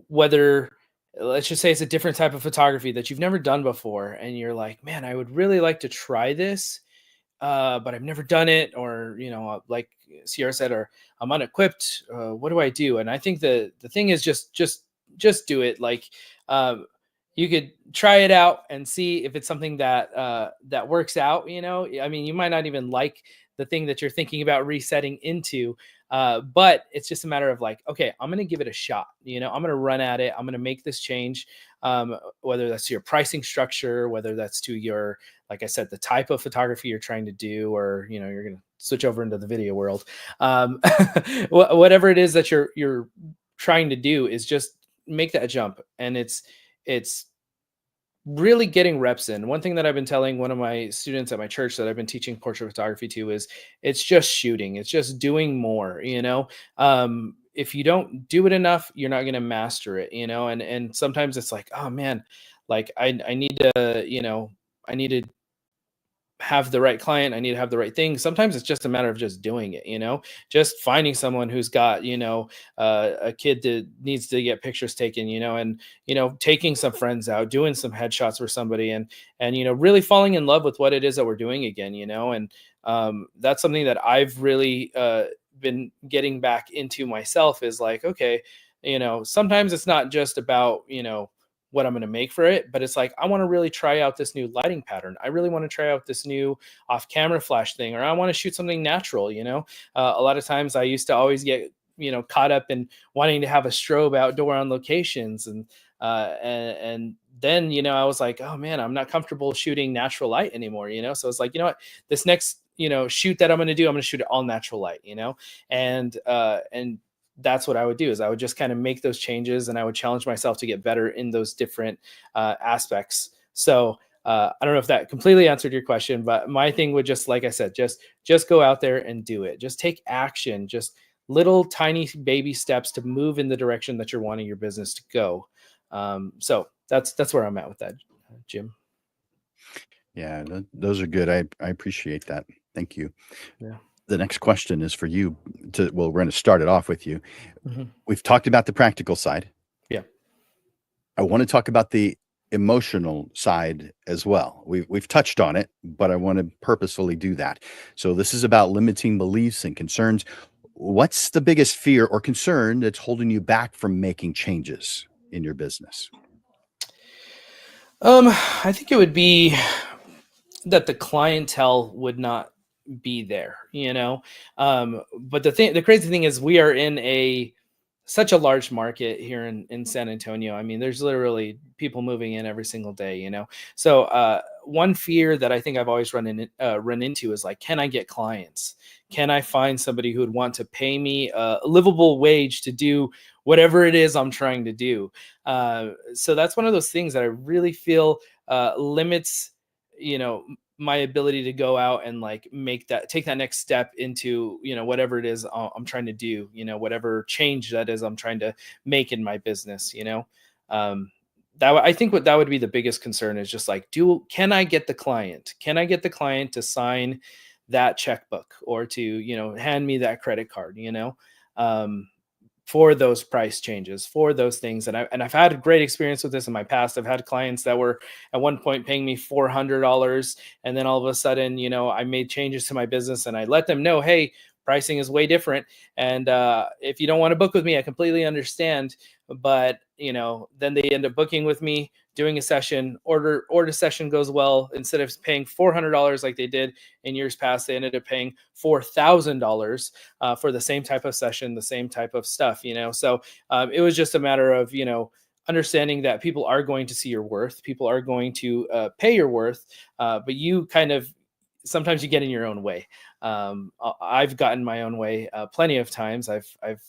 whether, let's just say it's a different type of photography that you've never done before, and you're like, man, I would really like to try this, but I've never done it, or like Sierra said, or I'm unequipped. What do I do? And I think the thing is just do it. Like you could try it out and see if it's something that that works out. I mean, you might not even like the thing that you're thinking about resetting into, but it's just a matter of like, okay, I'm going to give it a shot. I'm going to run at it. I'm going to make this change, whether that's to your pricing structure, whether that's to your, like I said, the type of photography you're trying to do, or you're going to switch over into the video world. Whatever it is that you're trying to do, is just make that jump. And it's really getting reps in. One thing that I've been telling one of my students at my church that I've been teaching portrait photography to is, it's just shooting. It's just doing more. If you don't do it enough, you're not going to master it. And sometimes it's like, oh man, like I need to, I need to have the right client. I need to have the right thing. Sometimes it's just a matter of just doing it, just finding someone who's got, a kid that needs to get pictures taken, and, taking some friends out, doing some headshots for somebody, and, really falling in love with what it is that we're doing again, and that's something that I've really been getting back into myself, is like, okay, sometimes it's not just about, what I'm going to make for it, but it's like, I want to really try out this new lighting pattern. I really want to try out this new off camera flash thing, or I want to shoot something natural. A lot of times I used to always get, caught up in wanting to have a strobe outdoor on locations. And then, I was like, oh man, I'm not comfortable shooting natural light anymore. So it's like, what, this next, shoot that I'm going to do, I'm going to shoot it all natural light, and that's what I would do, is I would just kind of make those changes, and I would challenge myself to get better in those different aspects. So I don't know if that completely answered your question, but my thing would just, like I said, just go out there and do it. Just take action, just little tiny baby steps to move in the direction that you're wanting your business to go. So that's where I'm at with that, Jim. Yeah, those are good. I appreciate that. Thank you. Yeah. The next question is for you. We're going to start it off with you. Mm-hmm. We've talked about the practical side. Yeah. I want to talk about the emotional side as well. We've touched on it, but I want to purposefully do that. So this is about limiting beliefs and concerns. What's the biggest fear or concern that's holding you back from making changes in your business? I think it would be that the clientele would not be there, but the crazy thing is, we are in such a large market here in San Antonio. I mean, there's literally people moving in every single day, so one fear that I think I've always run into is like, can I get clients? Can I find somebody who would want to pay me a livable wage to do whatever it is I'm trying to do? So that's one of those things that I really feel limits, my ability to go out and like take that next step into, whatever it is I'm trying to do, whatever change that is I'm trying to make in my business, I think that would be the biggest concern, is just like, can I get the client? Can I get the client to sign that checkbook, or to, hand me that credit card, for those price changes, for those things. And I've had a great experience with this in my past. I've had clients that were at one point paying me $400, and then all of a sudden, I made changes to my business, and I let them know, hey, pricing is way different. And if you don't want to book with me, I completely understand. But, then they end up booking with me, doing a session, order session goes well. Instead of paying $400 like they did in years past, they ended up paying $4,000 for the same type of session, the same type of stuff, So it was just a matter of, understanding that people are going to see your worth. People are going to pay your worth, but you sometimes you get in your own way. I've gotten my own way plenty of times. I've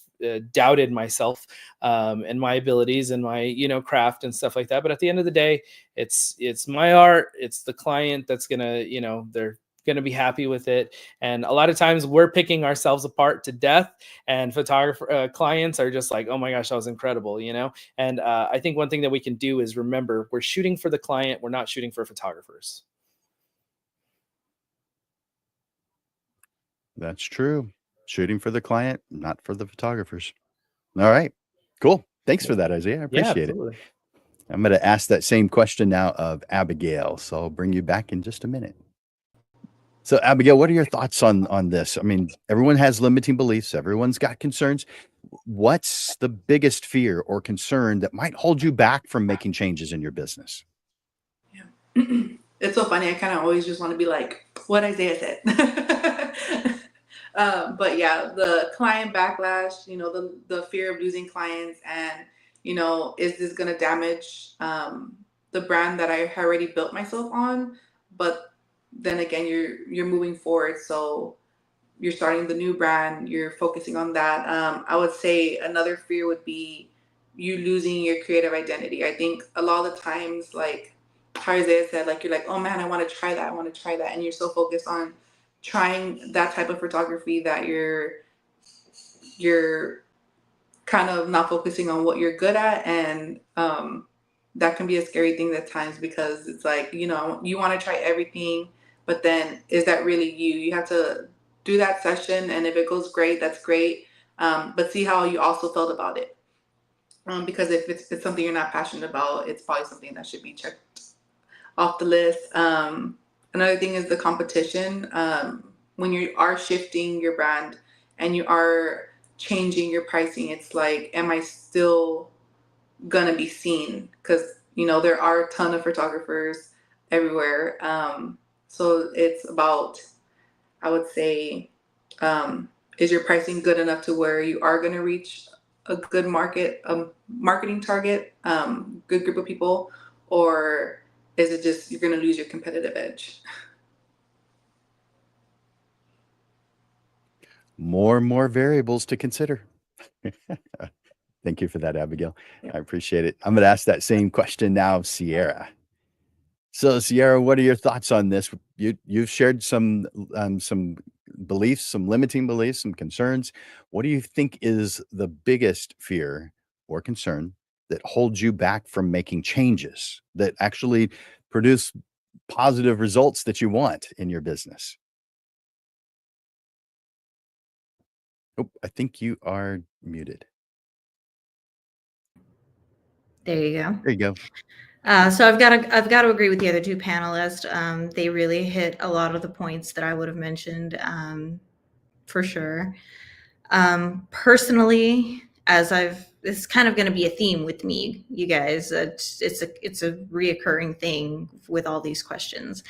doubted myself and my abilities and my craft and stuff like that. But at the end of the day, it's my art. It's the client that's gonna they're gonna be happy with it. And a lot of times we're picking ourselves apart to death, and clients are just like, oh my gosh, that was incredible, And I think one thing that we can do is remember, we're shooting for the client. We're not shooting for photographers. That's true. Shooting for the client, not for the photographers. All right. Cool. Thanks for that, Isaiah. I appreciate it. I'm going to ask that same question now of Abigail. So I'll bring you back in just a minute. So Abigail, what are your thoughts on this? I mean, everyone has limiting beliefs. Everyone's got concerns. what's the biggest fear or concern that might hold you back from making changes in your business? It's so funny. I kind of always just want to be like what Isaiah said. But yeah, the client backlash, the fear of losing clients, and is this going to damage the brand that I already built myself on? But then again, you're moving forward, so you're starting the new brand, you're focusing on that. I would say another fear would be you losing your creative identity. I think a lot of the times, like how Isaiah said, like you're like, oh man, I want to try that, and you're so focused on trying that type of photography that you're kind of not focusing on what you're good at, and that can be a scary thing at times, because it's like you want to try everything, but then is that really you? You have to do that session, and if it goes great, that's great, but see how you also felt about it, because if it's something you're not passionate about, it's probably something that should be checked off the list. Another thing is the competition. When you are shifting your brand and you are changing your pricing, it's like, am I still gonna be seen? Because there are a ton of photographers everywhere. So it's about, I would say, is your pricing good enough to where you are gonna reach a good marketing target, good group of people, or is it just you're gonna lose your competitive edge? More and more variables to consider. Thank you for that, Abigail. I appreciate it. I'm going to ask that same question now of Sierra. So, Sierra, what are your thoughts on this? You've shared some beliefs, some limiting beliefs, some concerns. What do you think is the biggest fear or concern that holds you back from making changes that actually produce positive results that you want in your business? Oh, I think you are muted. There you go. There you go. So I've got to agree with the other two panelists. They really hit a lot of the points that I would have mentioned, for sure. Personally, it's kind of going to be a theme with me, you guys. It's a reoccurring thing with all these questions.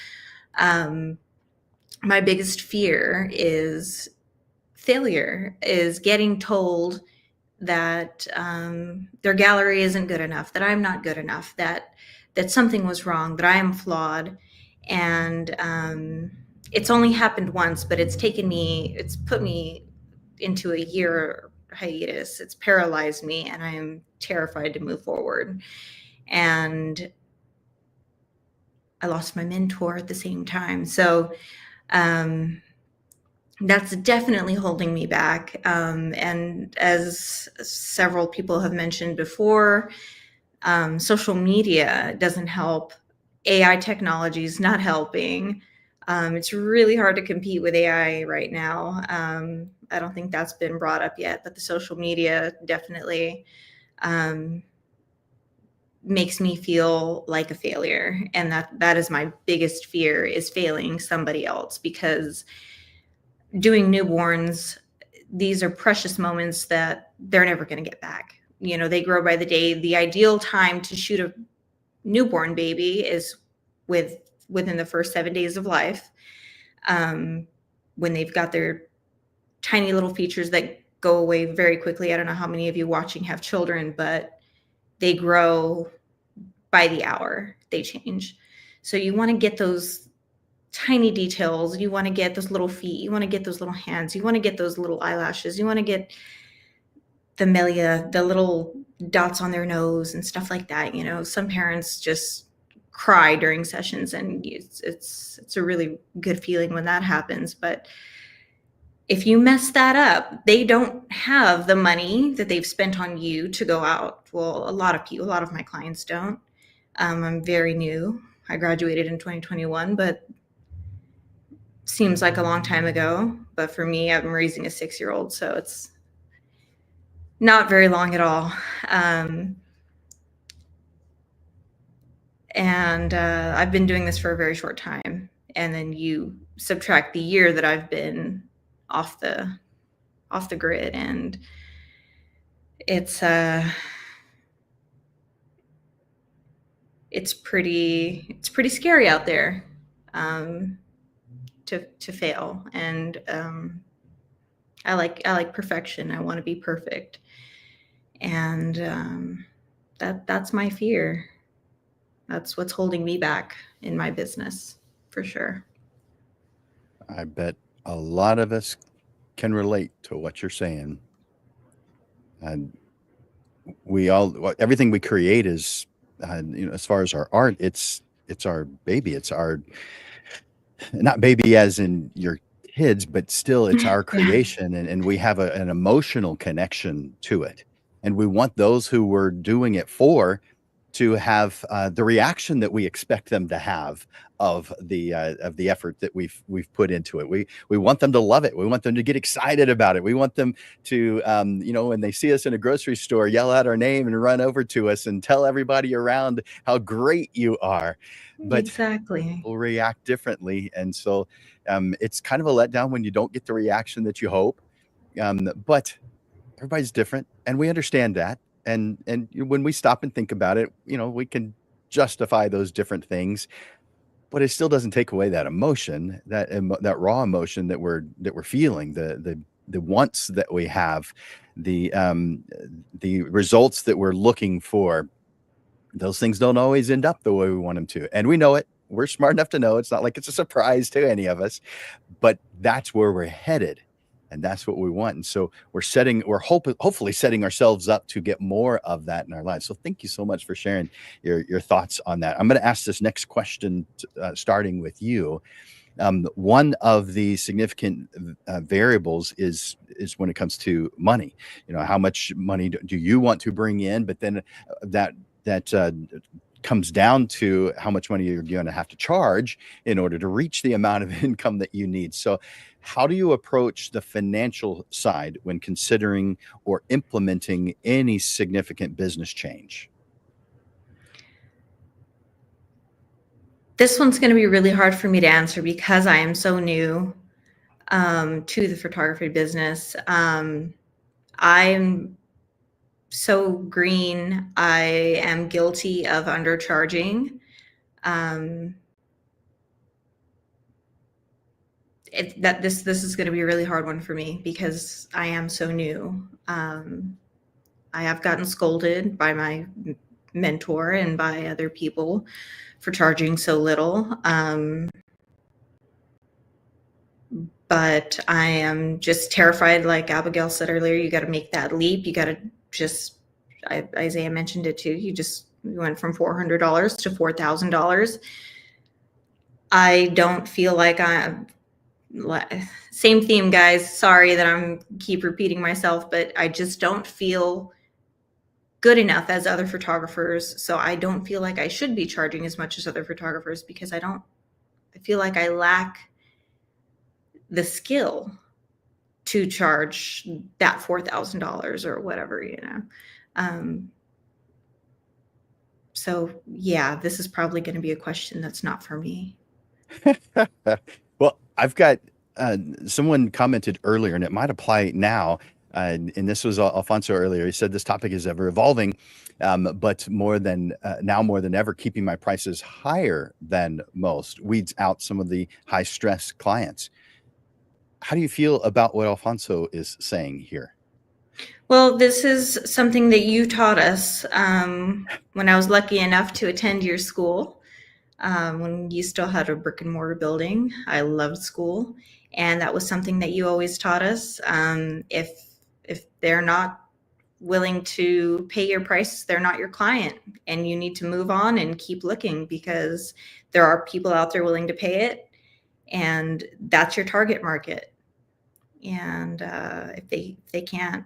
My biggest fear is failure, is getting told that their gallery isn't good enough, that I'm not good enough, that something was wrong, that I am flawed. And it's only happened once, but it's put me into a year hiatus. It's paralyzed me, and I am terrified to move forward. And I lost my mentor at the same time. So that's definitely holding me back. And as several people have mentioned before, social media doesn't help. AI technology is not helping. It's really hard to compete with AI right now. I don't think that's been brought up yet, but the social media definitely makes me feel like a failure. And that is my biggest fear, is failing somebody else, because doing newborns, these are precious moments that they're never going to get back. They grow by the day. The ideal time to shoot a newborn baby is within the first 7 days of life, when they've got their tiny little features that go away very quickly. I don't know how many of you watching have children, but they grow by the hour. They change. So you want to get those tiny details. You want to get those little feet. You want to get those little hands. You want to get those little eyelashes. You want to get the melia, the little dots on their nose and stuff like that. Some parents just cry during sessions, and it's a really good feeling when that happens. But if you mess that up, they don't have the money that they've spent on you to go out. Well, a lot of my clients don't. I'm very new. I graduated in 2021, but seems like a long time ago. But for me, I'm raising a 6-year-old, so it's not very long at all. And I've been doing this for a very short time. And then you subtract the year that I've been off the grid, and it's pretty scary out there, to fail. And I like perfection. I want to be perfect. And that's my fear. That's what's holding me back in my business, for sure. I bet a lot of us can relate to what you're saying. And everything we create is, as far as our art, it's our baby. It's our, not baby as in your kids, but still it's our creation. And we have an emotional connection to it. And we want those who we're doing it for to have the reaction that we expect them to have of the effort that we've put into it. We want them to love it. We want them to get excited about it. We want them to, when they see us in a grocery store, yell out our name and run over to us and tell everybody around how great you are. But Exactly. people react differently, and so it's kind of a letdown when you don't get the reaction that you hope. But everybody's different, and we understand that. And when we stop and think about it, we can justify those different things, but it still doesn't take away that emotion, that raw emotion that we're feeling, the wants that we have, the results that we're looking for. Those things don't always end up the way we want them to, and we know it. We're smart enough to know it's not like it's a surprise to any of us, but that's where we're headed. And that's what we want. And so we're hopefully setting ourselves up to get more of that in our lives. So thank you so much for sharing your thoughts on that. I'm going to ask this next question, starting with you. One of the significant variables is when it comes to money. How much money do you want to bring in? But then that comes down to how much money you're going to have to charge in order to reach the amount of income that you need. So how do you approach the financial side when considering or implementing any significant business change? This one's going to be really hard for me to answer because I am so new to the photography business. I'm so green. I am guilty of undercharging. This is going to be a really hard one for me because I am so new. I have gotten scolded by my mentor and by other people for charging so little. But I am just terrified. Like Abigail said earlier, you got to make that leap. You got to Isaiah mentioned it too. You went from $400 to $4,000. I don't feel like same theme, guys. Sorry that I'm keep repeating myself, but I just don't feel good enough as other photographers. So I don't feel like I should be charging as much as other photographers because I feel like I lack the skill to charge that $4,000 or whatever, So yeah, this is probably going to be a question that's not for me. Well, I've got someone commented earlier, and it might apply now. And this was Alfonso earlier. He said this topic is ever evolving, but now more than ever, keeping my prices higher than most weeds out some of the high stress clients. How do you feel about what Alfonso is saying here? Well, this is something that you taught us when I was lucky enough to attend your school. When you still had a brick and mortar building. I loved school, and that was something that you always taught us. If they're not willing to pay your price, they're not your client, and you need to move on and keep looking because there are people out there willing to pay it, and that's your target market. And if they can't,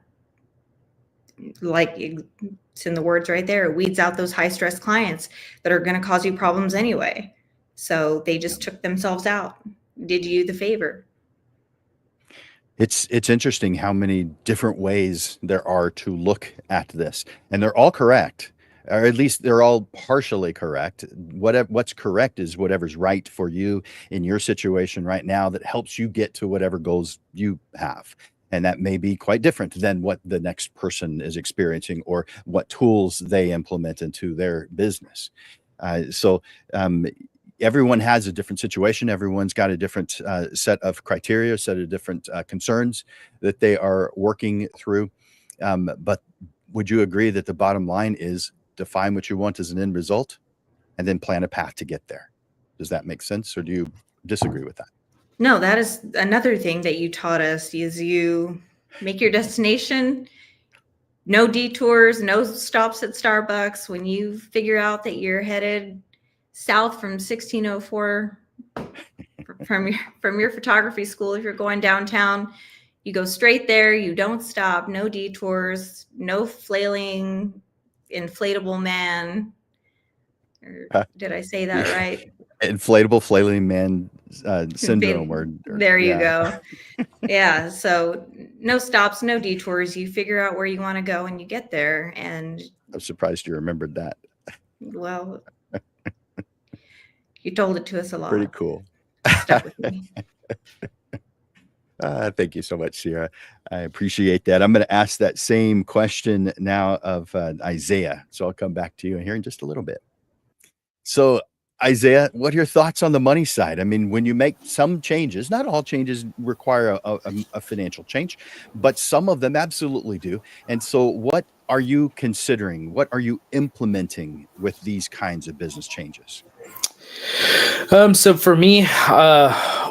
like it's in the words right there, it weeds out those high stress clients that are going to cause you problems anyway. So they just took themselves out, did you the favor. It's interesting how many different ways there are to look at this, and they're all correct, or at least they're all partially correct. What's correct is whatever's right for you in your situation right now that helps you get to whatever goals you have. And that may be quite different than what the next person is experiencing or what tools they implement into their business. So everyone has a different situation. Everyone's got a different set of criteria, set of different concerns that they are working through. But would you agree that the bottom line is define what you want as an end result and then plan a path to get there? Does that make sense, or do you disagree with that? No, that is another thing that you taught us is you make your destination, no detours, no stops at Starbucks. When you figure out that you're headed south from 1604 from your photography school, if you're going downtown, you go straight there, you don't stop, no detours, no flailing inflatable man. Or did I say that right? Inflatable flailing man syndrome, or there you go. Yeah, so no stops, no detours. You figure out where you want to go and you get there. And I'm surprised you remembered that. well, you told it to us a lot. Pretty cool. Stuck with me. Thank you so much, Sierra. I appreciate that. I'm going to ask that same question now of Isaiah. So I'll come back to you here in just a little bit. So Isaiah, what are your thoughts on the money side? I mean, when you make some changes, not all changes require a financial change, but some of them absolutely do. And so what are you considering? What are you implementing with these kinds of business changes? So for me,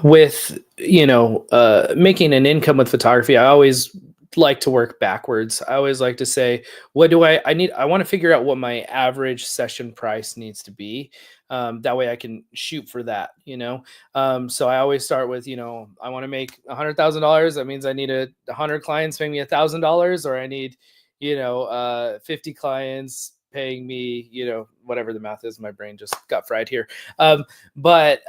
with, making an income with photography, I always like to work backwards. I always like to say, what do I need? I want to figure out what my average session price needs to be. That way I can shoot for that, So I always start with, I want to make $100,000. That means I need 100 clients paying me $1,000, or I need, 50 clients paying me, whatever the math is. My brain just got fried here. But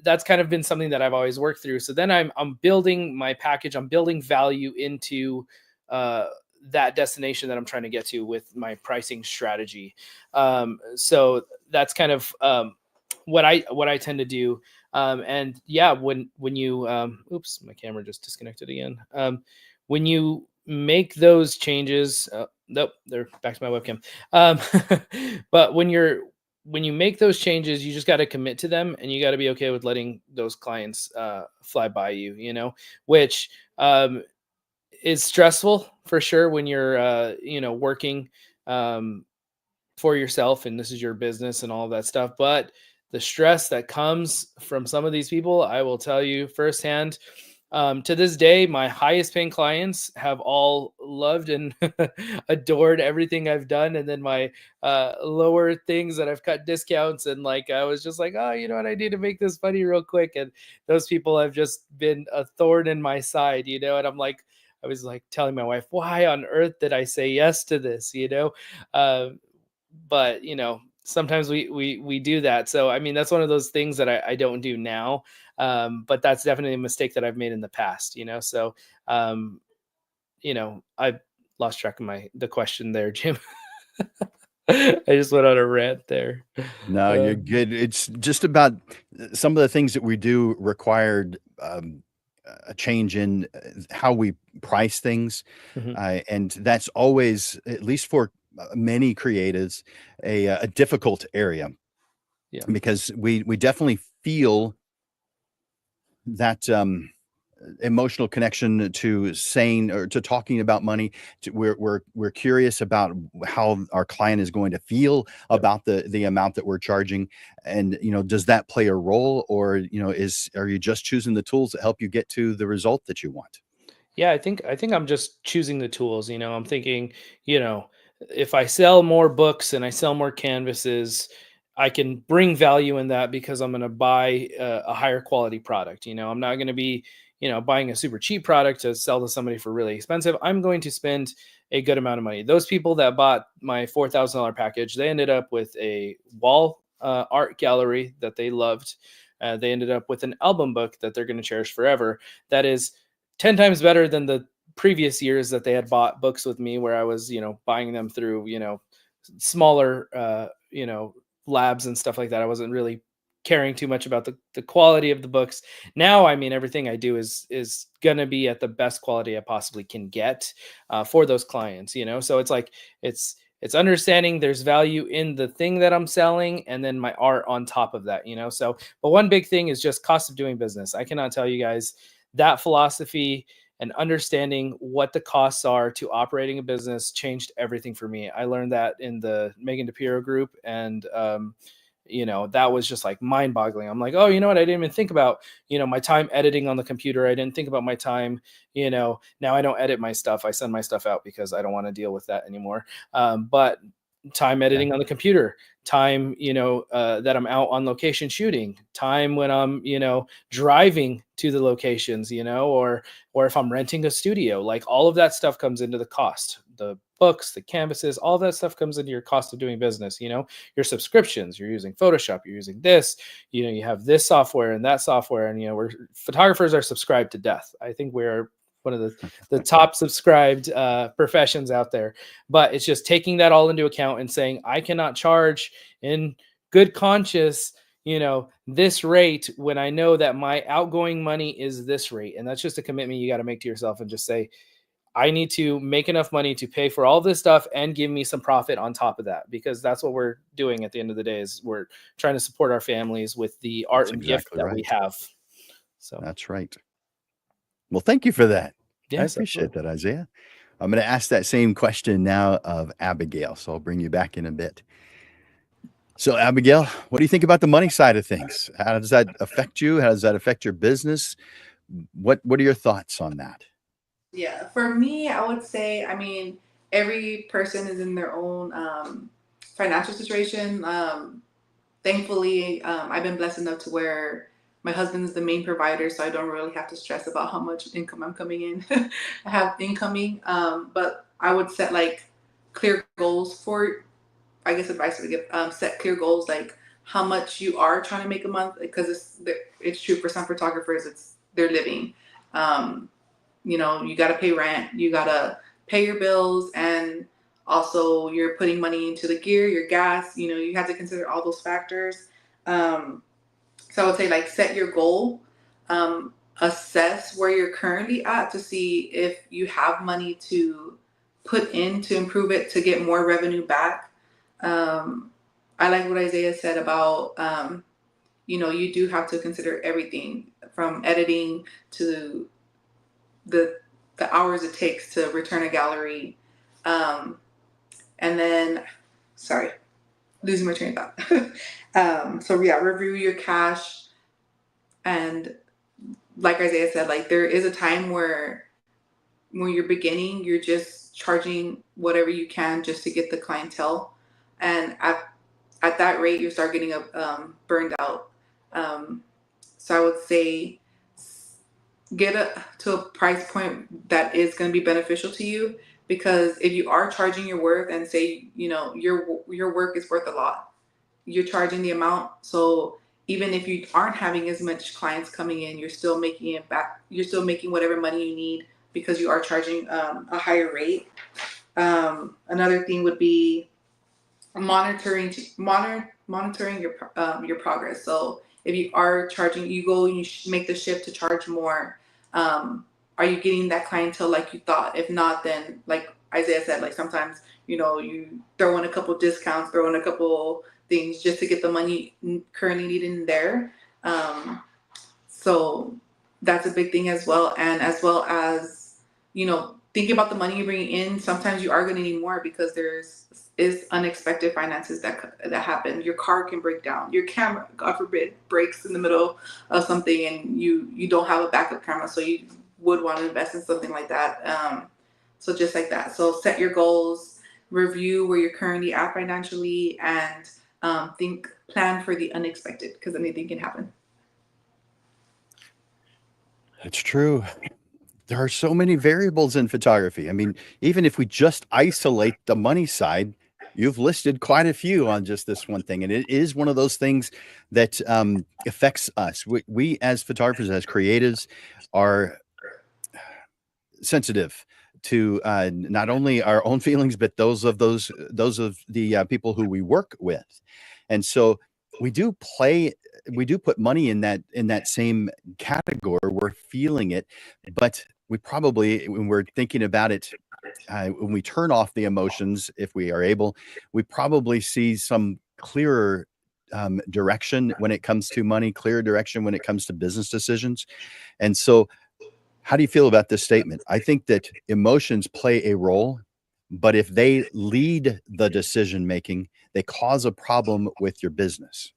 that's kind of been something that I've always worked through. So then I'm building my package. I'm building value into that destination that I'm trying to get to with my pricing strategy. So that's kind of what I tend to do. And yeah, when you oops, my camera just disconnected again. When you make those changes, nope, they're back to my webcam. But when you make those changes, you just got to commit to them, and you got to be okay with letting those clients fly by you, which is stressful for sure when you're working for yourself and this is your business and all of that stuff. But the stress that comes from some of these people, I will tell you firsthand. To this day, my highest paying clients have all loved and adored everything I've done. And then my lower things that I've cut discounts, and I was just like, oh, you know what? I need to make this money real quick. And those people have just been a thorn in my side, and I was telling my wife, why on earth did I say yes to this? But sometimes we do that. So, I mean, that's one of those things that I don't do now. But that's definitely a mistake that I've made in the past, So, I lost track of the question there, Jim. I just went on a rant there. No, you're good. It's just about some of the things that we do required a change in how we price things. Mhm. And that's always, at least for many creatives, a difficult area. Yeah. Because we definitely feel that emotional connection to saying or to talking about money. We're curious about how our client is going to feel about the amount that we're charging, and does that play a role, or are you just choosing the tools that help you get to the result that you want? Yeah, I think I'm just choosing the tools. I'm thinking, if I sell more books and I sell more canvases, I can bring value in that because I'm going to buy a higher quality product. I'm not going to be, buying a super cheap product to sell to somebody for really expensive. I'm going to spend a good amount of money. Those people that bought my $4,000 package, they ended up with a wall art gallery that they loved. They ended up with an album book that they're going to cherish forever. That is 10 times better than the previous years that they had bought books with me, where I was, buying them through, smaller, labs and stuff like that. I wasn't really caring too much about the quality of the books. Now, I mean, everything I do is going to be at the best quality I possibly can get for those clients, you know? So it's like, it's understanding there's value in the thing that I'm selling and then my art on top of that, you know? So, but one big thing is just cost of doing business. I cannot tell you guys that philosophy and understanding what the costs are to operating a business changed everything for me. I learned that in the Megan DePiero group, and you know, that was just like mind boggling. I'm like, oh, you know what? I didn't even think about, you know, my time editing on the computer. I didn't think about my time, you know, now I don't edit my stuff. I send my stuff out because I don't want to deal with that anymore. But time editing on the computer, time, you know, that I'm out on location shooting, time when I'm, you know, driving to the locations, you know, or if I'm renting a studio, like all of that stuff comes into the cost. The books, the canvases, all that stuff comes into your cost of doing business. You know, your subscriptions, you're using Photoshop, you're using this, you know, you have this software and that software, and, you know, photographers are subscribed to death. I think we're one of the top subscribed professions out there. But it's just taking that all into account and saying, I cannot charge in good conscience, you know, this rate when I know that my outgoing money is this rate. And that's just a commitment you got to make to yourself, and just say, I need to make enough money to pay for all this stuff and give me some profit on top of that, because that's what we're doing at the end of the day, is we're trying to support our families with the art and gift that we have. So that's right. Well, thank you for that. I yes, appreciate that, Isaiah. I'm going to ask that same question now of Abigail, so I'll bring you back in a bit. So, Abigail, what do you think about the money side of things? How does that affect you? How does that affect your business? What are your thoughts on that? Yeah, for me, I would say, I mean, every person is in their own financial situation. Thankfully, I've been blessed enough to where my husband is the main provider, so I don't really have to stress about how much income I'm coming in. I have incoming, but I would set like clear goals for, I guess advice to give, set clear goals, like how much you are trying to make a month, because it's true for some photographers, it's their living. You know, you got to pay rent, you got to pay your bills, and also you're putting money into the gear, your gas, you know, you have to consider all those factors. So I would say, like, set your goal, assess where you're currently at to see if you have money to put in to improve it, to get more revenue back. I like what Isaiah said about, you know, you do have to consider everything from editing to the hours it takes to return a gallery. And then, sorry, losing my train of thought. So yeah, review your cash. And like Isaiah said, like, there is a time where when you're beginning, you're just charging whatever you can just to get the clientele. And at that rate, you start getting burned out. So I would say get to a price point that is going to be beneficial to you, because if you are charging your worth, and say, you know, your work is worth a lot, you're charging the amount. So even if you aren't having as much clients coming in, you're still making it back. You're still making whatever money you need because you are charging a higher rate. Another thing would be monitoring your progress. So if you are charging, you go and you make the shift to charge more. Are you getting that clientele like you thought? If not, then like Isaiah said, like sometimes, you know, you throw in a couple discounts, throw in a couple things just to get the money currently needed in there. So that's a big thing as well. And as well as, you know, thinking about the money you're bringing in, sometimes you are going to need more because is unexpected finances that happen. Your car can break down. Your camera, God forbid, breaks in the middle of something, and you don't have a backup camera, so you would want to invest in something like that. So just like that. So set your goals, review where you're currently at financially, and plan for the unexpected, because anything can happen. It's true. There are so many variables in photography. I mean, even if we just isolate the money side, you've listed quite a few on just this one thing. And it is one of those things that affects us. We as photographers, as creatives, are sensitive to not only our own feelings, but those of the people who we work with. And so we do play we do put money in that same category. We're feeling it, but we probably, when we're thinking about it, when we turn off the emotions, if we are able, we probably see some clearer direction when it comes to money, clearer direction when it comes to business decisions. And so, how do you feel about this statement? I think that emotions play a role, but if they lead the decision making, they cause a problem with your business.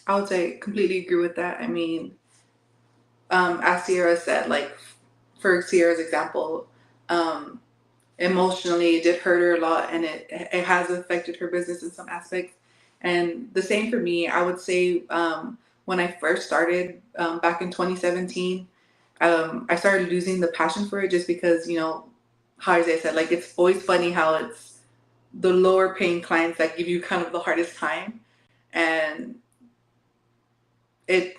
I would say completely agree with that. I mean, as Sierra said, like for Sierra's example, um, emotionally it did hurt her a lot, and it has affected her business in some aspects. And the same for me. I would say when I first started back in 2017, I started losing the passion for it just because, how Isaiah said, like it's always funny how it's the lower paying clients that give you kind of the hardest time. And it,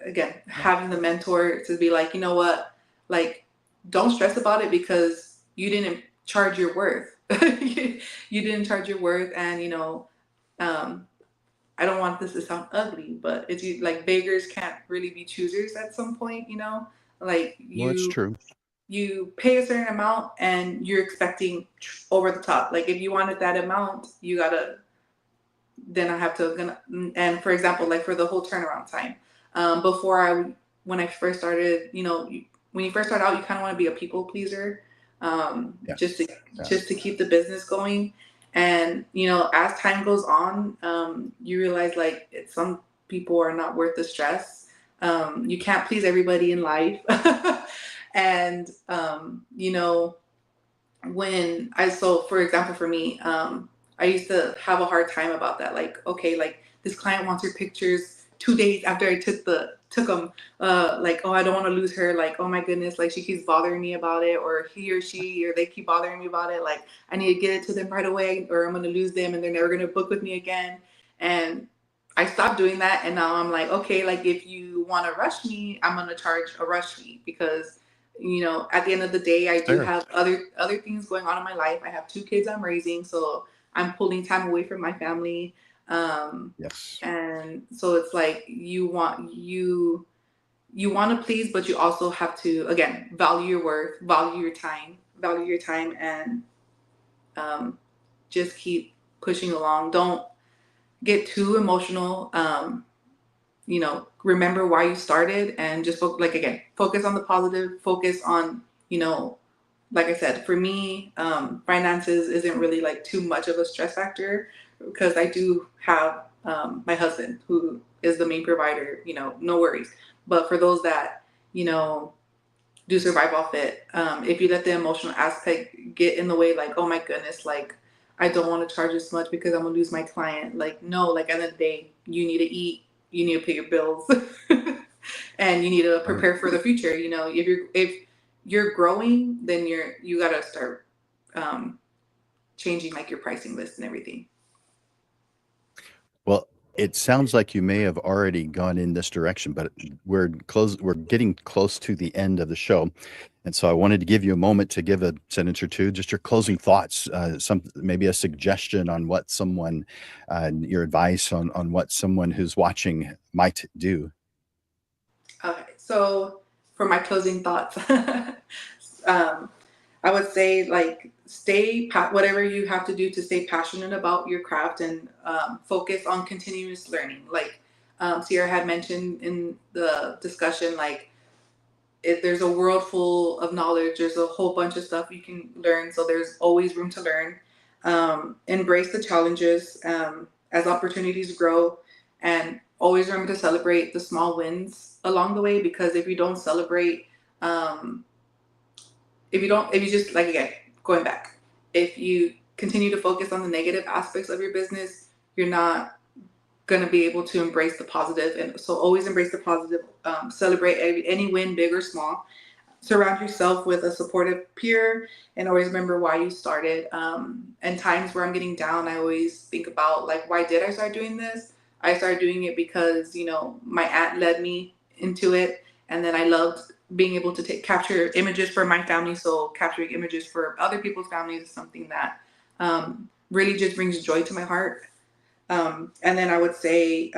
again, having the mentor to be like, you know what, like don't stress about it because you didn't charge your worth. You didn't charge your worth. And um I don't want this to sound ugly, but it's like beggars can't really be choosers at some point. Like Well, it's true. you pay a certain amount and you're expecting over the top. Like if you wanted that amount, you gotta, then I have to, and for example, like for the whole turnaround time, when I first started, when you first start out, you kind of want to be a people pleaser, Yeah. just to keep the business going. And, as time goes on, you realize like some people are not worth the stress. You can't please everybody in life. And, so for example, for me, I used to have a hard time about that. Like, okay, like this client wants her pictures 2 days after I took them. Like, oh, I don't want to lose her. Like, oh my goodness, like she keeps bothering me about it, or he or she, or they keep bothering me about it. Like, I need to get it to them right away, or I'm going to lose them and they're never going to book with me again. And I stopped doing that. And now I'm like, okay, like if you want to rush me, I'm going to charge a rush fee because at the end of the day, I do Fair. have other things going on in my life. I have 2 kids I'm raising, so I'm pulling time away from my family. Yes. And so it's like you want to please, but you also have to, again, value your worth, value your time, and just keep pushing along. Don't get too emotional. Remember why you started and just focus on the positive, focus on, like I said, for me, finances isn't really like too much of a stress factor because I do have my husband who is the main provider, no worries. But for those that, do survive off it, if you let the emotional aspect get in the way, like, oh my goodness, like, I don't want to charge this much because I'm gonna lose my client. Like, no, like at the end of the day, you need to eat, you need to pay your bills, and you need to prepare for the future. If you're growing, then you gotta start changing like your pricing list and everything. Well, it sounds like you may have already gone in this direction, but we're getting close to the end of the show. And so I wanted to give you a moment to give a sentence or two, just your closing thoughts, maybe a suggestion on what your advice on what someone who's watching might do. Okay, so for my closing thoughts, I would say like whatever you have to do to stay passionate about your craft and focus on continuous learning. Like Sierra had mentioned in the discussion, like if there's a world full of knowledge, there's a whole bunch of stuff you can learn. So there's always room to learn. Embrace the challenges as opportunities grow, and always remember to celebrate the small wins along the way. Because if you don't celebrate, if you just, like, again, going back, if you continue to focus on the negative aspects of your business, you're not going to be able to embrace the positive. And so always embrace the positive, celebrate any win, big or small. Surround yourself with a supportive peer, and always remember why you started. And times where I'm getting down, I always think about, like, why did I start doing this? I started doing it because, my aunt led me into it. And then I loved being able to capture images for my family. So capturing images for other people's families is something that really just brings joy to my heart. And then I would say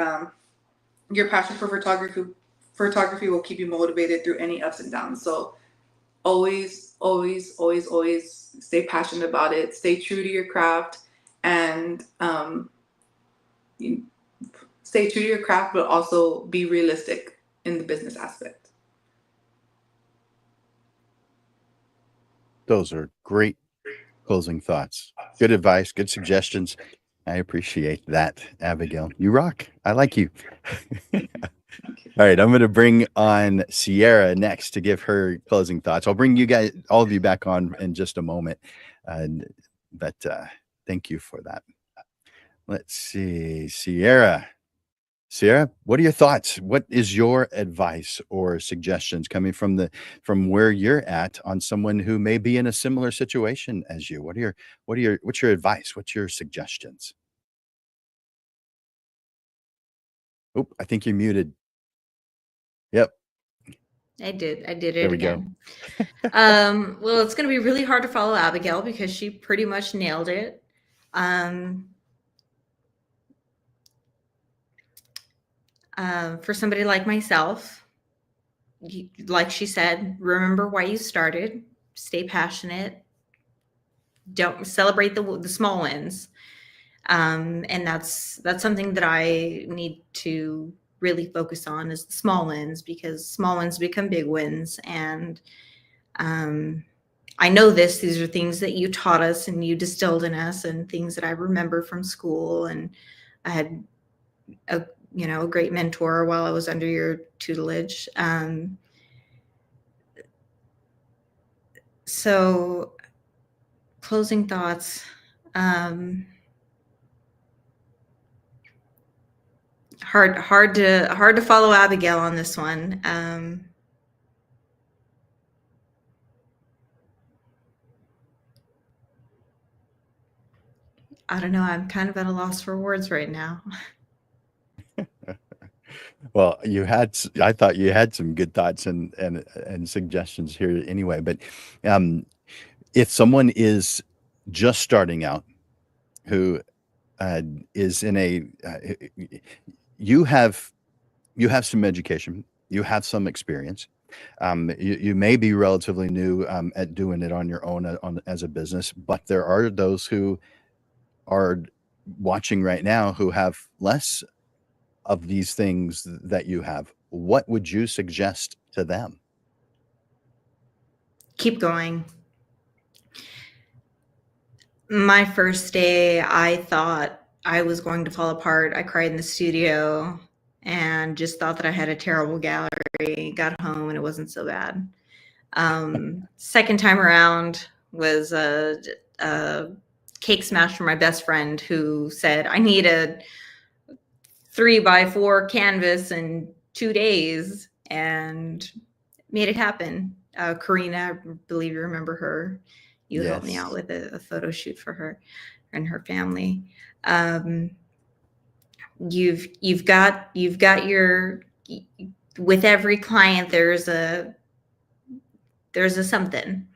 your passion for photography will keep you motivated through any ups and downs. So always, always, always, always stay passionate about it. Stay true to your craft, and stay true to your craft, but also be realistic in the business aspect. Those are great closing thoughts. Good advice, good suggestions. I appreciate that, Abigail. You rock. I like you. All right, I'm going to bring on Sierra next to give her closing thoughts. I'll bring you guys, all of you, back on in just a moment. But thank you for that. Let's see, Sierra, what are your thoughts? What is your advice or suggestions coming from where you're at on someone who may be in a similar situation as you? What's your advice? What's your suggestions? Oh, I think you're muted. Yep. I did it There we go. again. Well, it's going to be really hard to follow Abigail because she pretty much nailed it. For somebody like myself, like she said, remember why you started, stay passionate, don't celebrate the small wins. And that's something that I need to really focus on, is the small wins, because small wins become big wins. And I know these are things that you taught us and you distilled in us, and things that I remember from school. And I had a great mentor while I was under your tutelage. So closing thoughts. Hard to follow Abigail on this one. I don't know. I'm kind of at a loss for words right now. Well, I thought you had some good thoughts and suggestions here anyway. But if someone is just starting out, who is in you have some education, you have some experience. You may be relatively new at doing it on your own as a business, but there are those who are watching right now who have less of these things that you have. What would you suggest to them? Keep going. My first day, I thought I was going to fall apart. I cried in the studio and just thought that I had a terrible gallery. Got home and it wasn't so bad. Second time around was a cake smash from my best friend, who said, I need a 3x4 canvas in 2 days, and made it happen. Karina, I believe you remember her. You helped me out with a photo shoot for her and her family. You've got your, with every client, there's a something.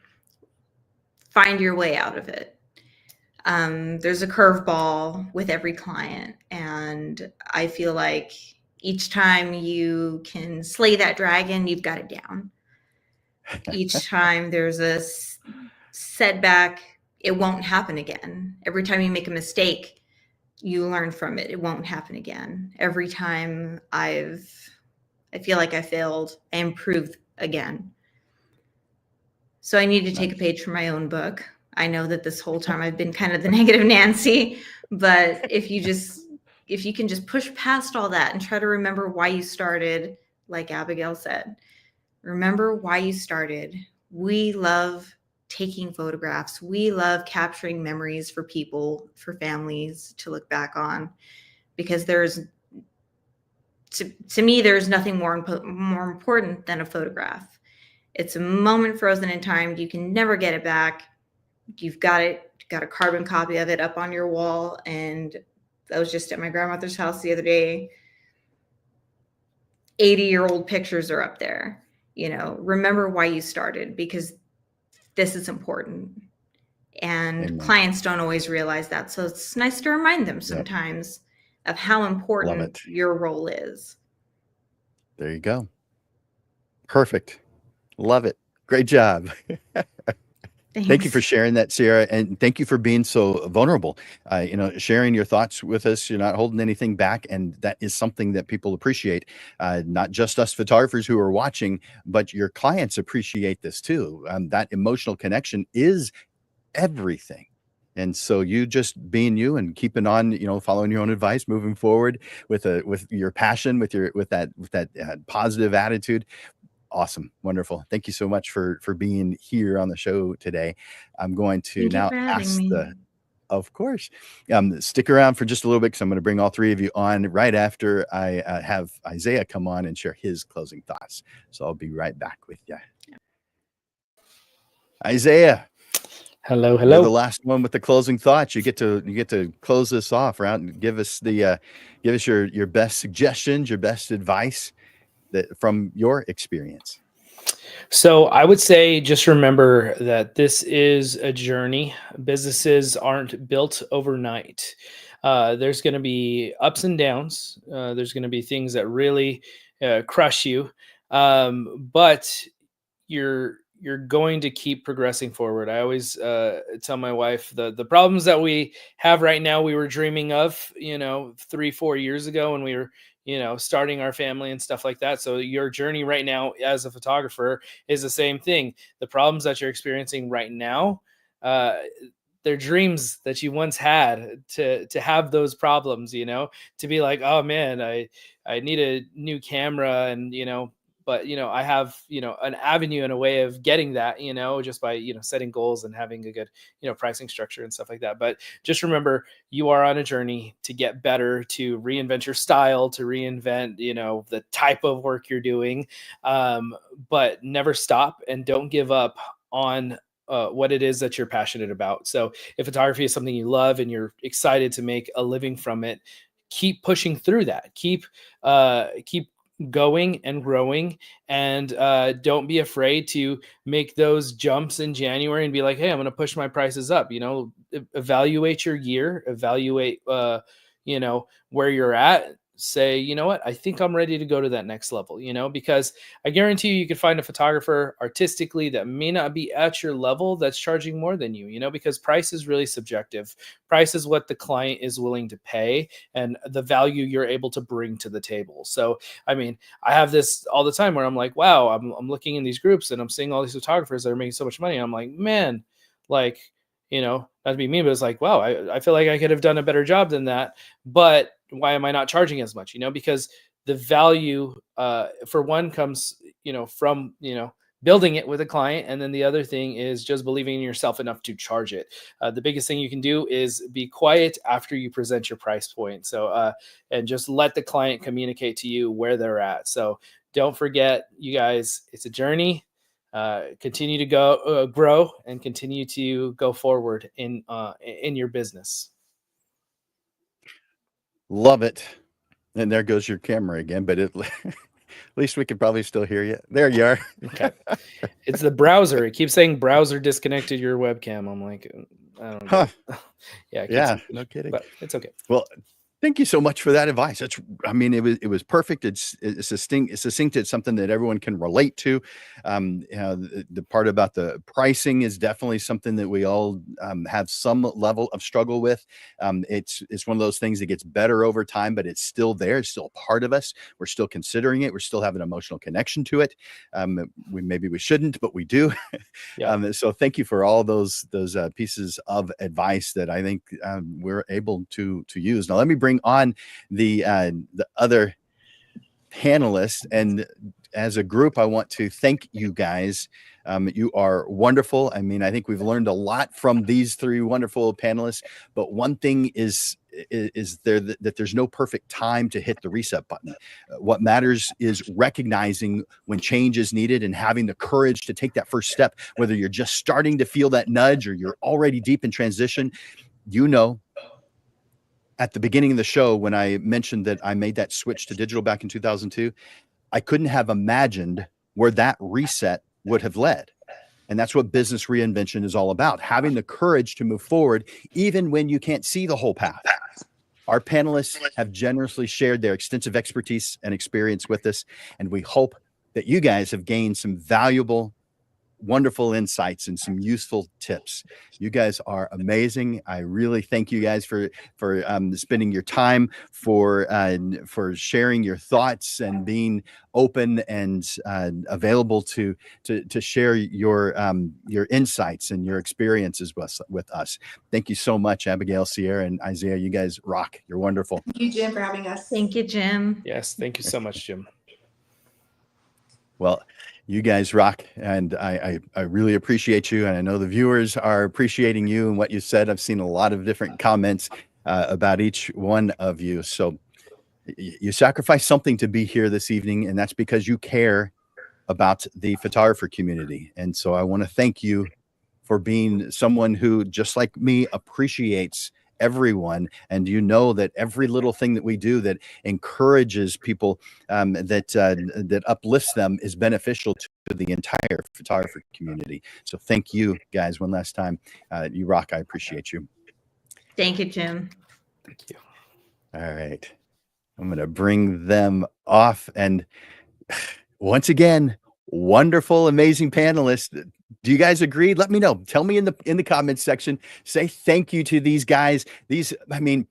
Find your way out of it. There's a curveball with every client, and I feel like each time you can slay that dragon, you've got it down. Each time there's a setback, it won't happen again. Every time you make a mistake, you learn from it. It won't happen again. Every time I feel like I failed, I improved again. So I need to take a page from my own book. I know that this whole time I've been kind of the negative Nancy, but if you can just push past all that and try to remember why you started, like Abigail said, remember why you started. We love taking photographs. We love capturing memories for people, for families to look back on, because to me, there's nothing more important than a photograph. It's a moment frozen in time. You can never get it back. You've got a carbon copy of it up on your wall. And I was just at my grandmother's house the other day. 80-year-old pictures are up there. Remember why you started, because this is important. And Amen. Clients don't always realize that. So it's nice to remind them sometimes. of how important it. your role is. There you go. Perfect. Love it. Great job. Thank you for Thanks. sharing that, Sierra, and thank you for being so vulnerable. Sharing your thoughts with us. You're not holding anything back, and that is something that people appreciate. Not just us photographers who are watching, but your clients appreciate this too. That emotional connection is everything. And so you just being you and keeping on, following your own advice, moving forward with your passion, with that positive attitude. Awesome. Wonderful. Thank you so much for being here on the show today. I'm going to Thank you now for having ask me. of course, stick around for just a little bit because I'm going to bring all three of you on right after I have Isaiah come on and share his closing thoughts. So I'll be right back with you. Isaiah, Hello, you're the hello. last one with the closing thoughts. You get to close this off, right? And give us your best suggestions, your best advice from your experience. So I would say just remember that this is a journey. Businesses aren't built overnight. There's going to be ups and downs. There's going to be things that really crush you, but you're going to keep progressing forward. I always tell my wife the problems that we have right now, we were dreaming of, 3-4 years ago when we were, starting our family and stuff like that. So your journey right now as a photographer is the same thing. The problems that you're experiencing right now, they're dreams that you once had to have those problems, to be like, oh man, I need a new camera and, but I have an avenue and a way of getting that just by setting goals and having a good pricing structure and stuff like that. But just remember, you are on a journey to get better, to reinvent your style, to reinvent the type of work you're doing, but never stop and don't give up on what it is that you're passionate about. So if photography is something you love and you're excited to make a living from it, keep pushing through that. Keep going and growing, and don't be afraid to make those jumps in January and be like, hey, I'm going to push my prices up. Evaluate your year, evaluate where you're at. Say, you know what, I think I'm ready to go to that next level, because I guarantee you could find a photographer artistically that may not be at your level that's charging more than you, because price is really subjective. Price is what the client is willing to pay and the value you're able to bring to the table. So, I mean, I have this all the time where I'm like, wow, I'm looking in these groups and I'm seeing all these photographers that are making so much money. I'm like, man, like, not to be mean, but it's like, wow, I feel like I could have done a better job than that. But why am I not charging as much? Because the value for one comes, from, building it with a client. And then the other thing is just believing in yourself enough to charge it. The biggest thing you can do is be quiet after you present your price point. So, and just let the client communicate to you where they're at. So don't forget, you guys, it's a journey. Continue to go grow and continue to go forward in your business. Love it. And there goes your camera again, but at least we could probably still hear you. There you are. Okay. It's the browser. It keeps saying browser disconnected your webcam. I'm like, I don't know. Huh. Yeah. No kidding. But it's okay. Well, thank you so much for that advice. It was perfect. It's succinct. It's something that everyone can relate to. The part about the pricing is definitely something that we all have some level of struggle with. It's one of those things that gets better over time, but it's still there. It's still a part of us. We're still considering it. We're still having an emotional connection to it. Maybe we shouldn't, but we do. Yeah. So thank you for all those pieces of advice that I think we're able to use. Now let me bring on the other panelists, and as a group I want to thank you guys. You are wonderful. I mean, I think we've learned a lot from these three wonderful panelists, but one thing is that there's no perfect time to hit the reset button. What matters is recognizing when change is needed and having the courage to take that first step, whether you're just starting to feel that nudge or you're already deep in transition. At the beginning of the show, when I mentioned that I made that switch to digital back in 2002, I couldn't have imagined where that reset would have led. And that's what business reinvention is all about, having the courage to move forward, even when you can't see the whole path. Our panelists have generously shared their extensive expertise and experience with us, and we hope that you guys have gained some valuable, wonderful insights and some useful tips. You guys are amazing. I really thank you guys for spending your time, for sharing your thoughts and being open and available to share your insights and your experiences with us. Thank you so much, Abigail, Sierra, and Isaiah. You guys rock. You're wonderful. Thank you, Jim, for having us. Thank you, Jim. Yes, thank you so much, Jim. Well, you guys rock, and I really appreciate you, and I know the viewers are appreciating you and what you said. I've seen a lot of different comments about each one of you. So you sacrifice something to be here this evening, and that's because you care about the photographer community. And so I want to thank you for being someone who, just like me, appreciates everyone, and you know that every little thing that we do that encourages people, that uplifts them, is beneficial to the entire photographer community. So thank you guys one last time. You rock. I appreciate you. Thank you, Jim. Thank you. All right, I'm gonna bring them off, and once again, wonderful, amazing panelists. Do you guys agree? Let me know. Tell me in the comments section. Say thank you to these guys. I mean,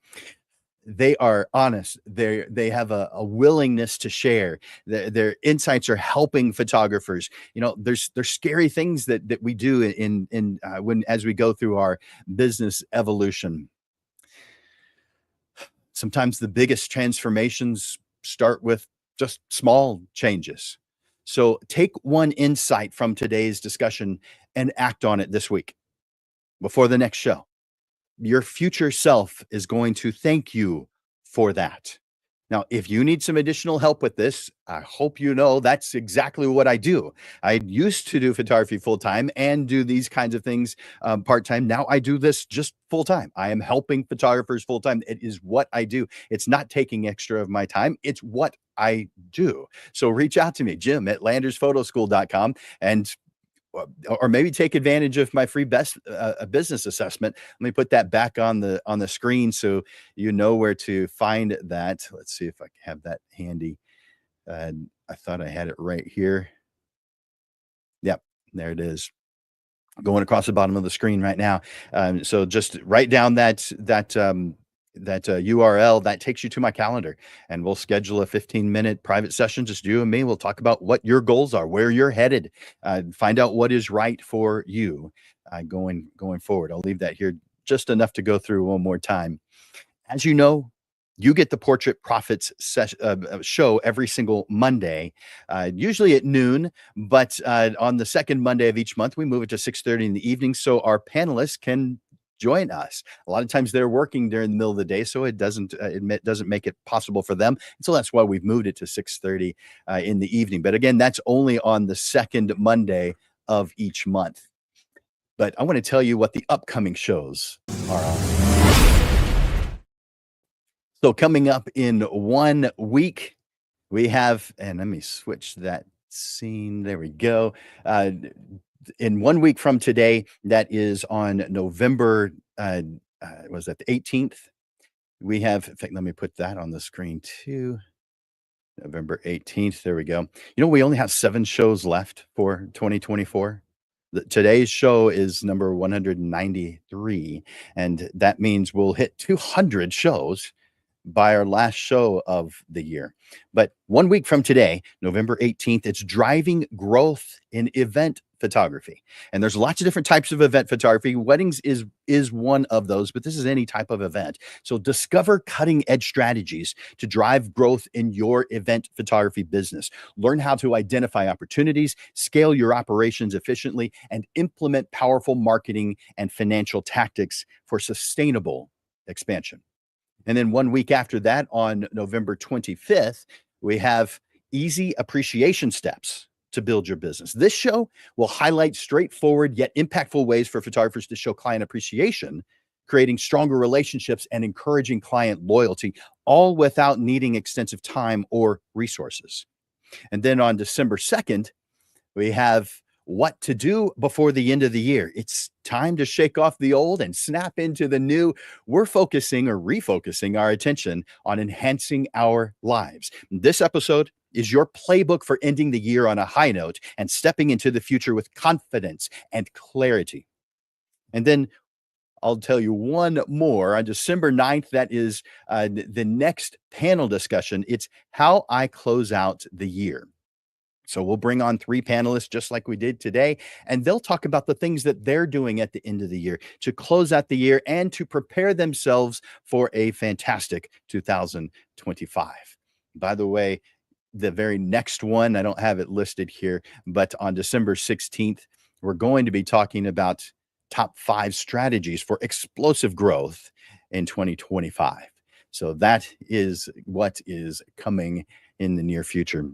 they are honest. They have a willingness to share. Their insights are helping photographers. You know, there's scary things that we do as we go through our business evolution. Sometimes the biggest transformations start with just small changes. So take one insight from today's discussion and act on it this week before the next show. Your future self is going to thank you for that. Now, if you need some additional help with this, I hope you know that's exactly what I do. I used to do photography full-time and do these kinds of things part-time. Now I do this just full-time. I am helping photographers full-time. It is what I do. It's not taking extra of my time. It's what I do. So reach out to me, Jim at landersphotoschool.com, and or maybe take advantage of my free business assessment. Let me put that back on the screen so you know where to find that. Let's see if I have that handy. I thought I had it right here. Yep, there it is, going across the bottom of the screen right now. So just write down that URL. That takes you to my calendar, and we'll schedule a 15-minute private session, just you and me. We'll talk about what your goals are, where you're headed, find out what is right for you going forward. I'll leave that here just enough to go through one more time. As you know, you get the Portrait Profits show every single Monday, usually at noon, but on the second Monday of each month, we move it to 6:30 in the evening so our panelists can join us. A lot of times they're working during the middle of the day, so it doesn't make it possible for them. And so that's why we've moved it to 6:30 in the evening. But again, that's only on the second Monday of each month. But I want to tell you what the upcoming shows are on. So coming up in 1 week, we have, and let me switch that scene. There we go. In 1 week from today, that is on November, was that the 18th? We have, in fact, let me put that on the screen too. November 18th, there we go. You know, we only have 7 shows left for 2024. Today's show is number 193, and that means we'll hit 200 shows by our last show of the year. But 1 week from today, November 18th, it's driving growth in event photography. And there's lots of different types of event photography. Weddings is one of those, but this is any type of event. So discover cutting edge strategies to drive growth in your event photography business. Learn how to identify opportunities, scale your operations efficiently, and implement powerful marketing and financial tactics for sustainable expansion. And then 1 week after that, on November 25th, we have Easy Appreciation Steps to Build Your Business. This show will highlight straightforward yet impactful ways for photographers to show client appreciation, creating stronger relationships and encouraging client loyalty, all without needing extensive time or resources. And then on December 2nd, we have what to do before the end of the year. It's time to shake off the old and snap into the new. We're focusing or refocusing our attention on enhancing our lives. This episode is your playbook for ending the year on a high note and stepping into the future with confidence and clarity. And then I'll tell you one more on December 9th. That is the next panel discussion. It's how I close out the year. So we'll bring on 3 panelists just like we did today, and they'll talk about the things that they're doing at the end of the year to close out the year and to prepare themselves for a fantastic 2025. By the way, the very next one, I don't have it listed here, but on December 16th, we're going to be talking about top 5 strategies for explosive growth in 2025. So that is what is coming in the near future.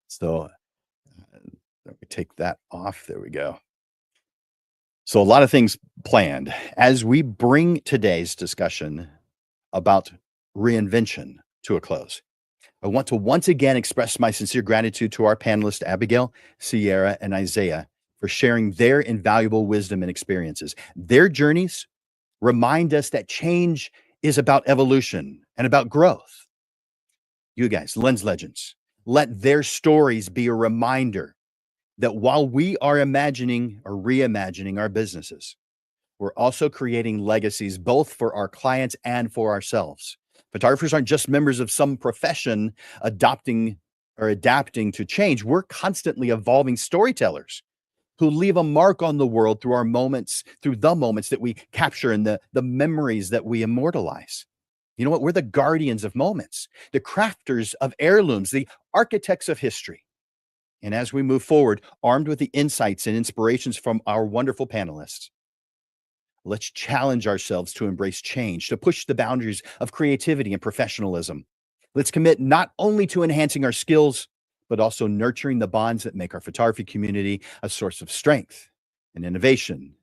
So let me take that off. There we go. So a lot of things planned as we bring today's discussion about reinvention to a close. I want to once again express my sincere gratitude to our panelists, Abigail, Sierra, and Isaiah, for sharing their invaluable wisdom and experiences. Their journeys remind us that change is about evolution and about growth. You guys, Lens Legends, let their stories be a reminder that while we are imagining or reimagining our businesses, we're also creating legacies both for our clients and for ourselves. Photographers aren't just members of some profession adopting or adapting to change. We're constantly evolving storytellers who leave a mark on the world through our moments, through the moments that we capture and the memories that we immortalize. You know what? We're the guardians of moments, the crafters of heirlooms, the architects of history. And as we move forward, armed with the insights and inspirations from our wonderful panelists, let's challenge ourselves to embrace change, to push the boundaries of creativity and professionalism. Let's commit not only to enhancing our skills, but also nurturing the bonds that make our photography community a source of strength and innovation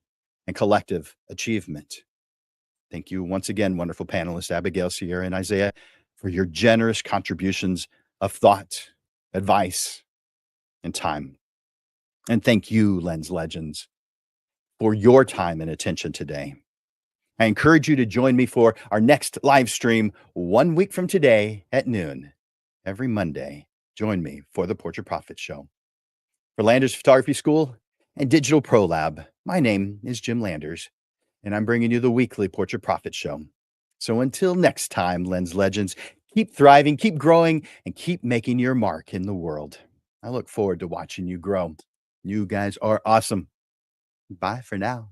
and collective achievement. Thank you once again, wonderful panelists, Abigail, Sierra, and Isaiah, for your generous contributions of thought, advice, and time. And thank you, Lens Legends, for your time and attention today. I encourage you to join me for our next live stream 1 week from today at noon. Every Monday, join me for the Portrait Profit Show. For Landers Photography School and Digital Pro Lab, my name is Jim Landers, and I'm bringing you the weekly Portrait Profit Show. So until next time, Lens Legends, keep thriving, keep growing, and keep making your mark in the world. I look forward to watching you grow. You guys are awesome. Bye for now.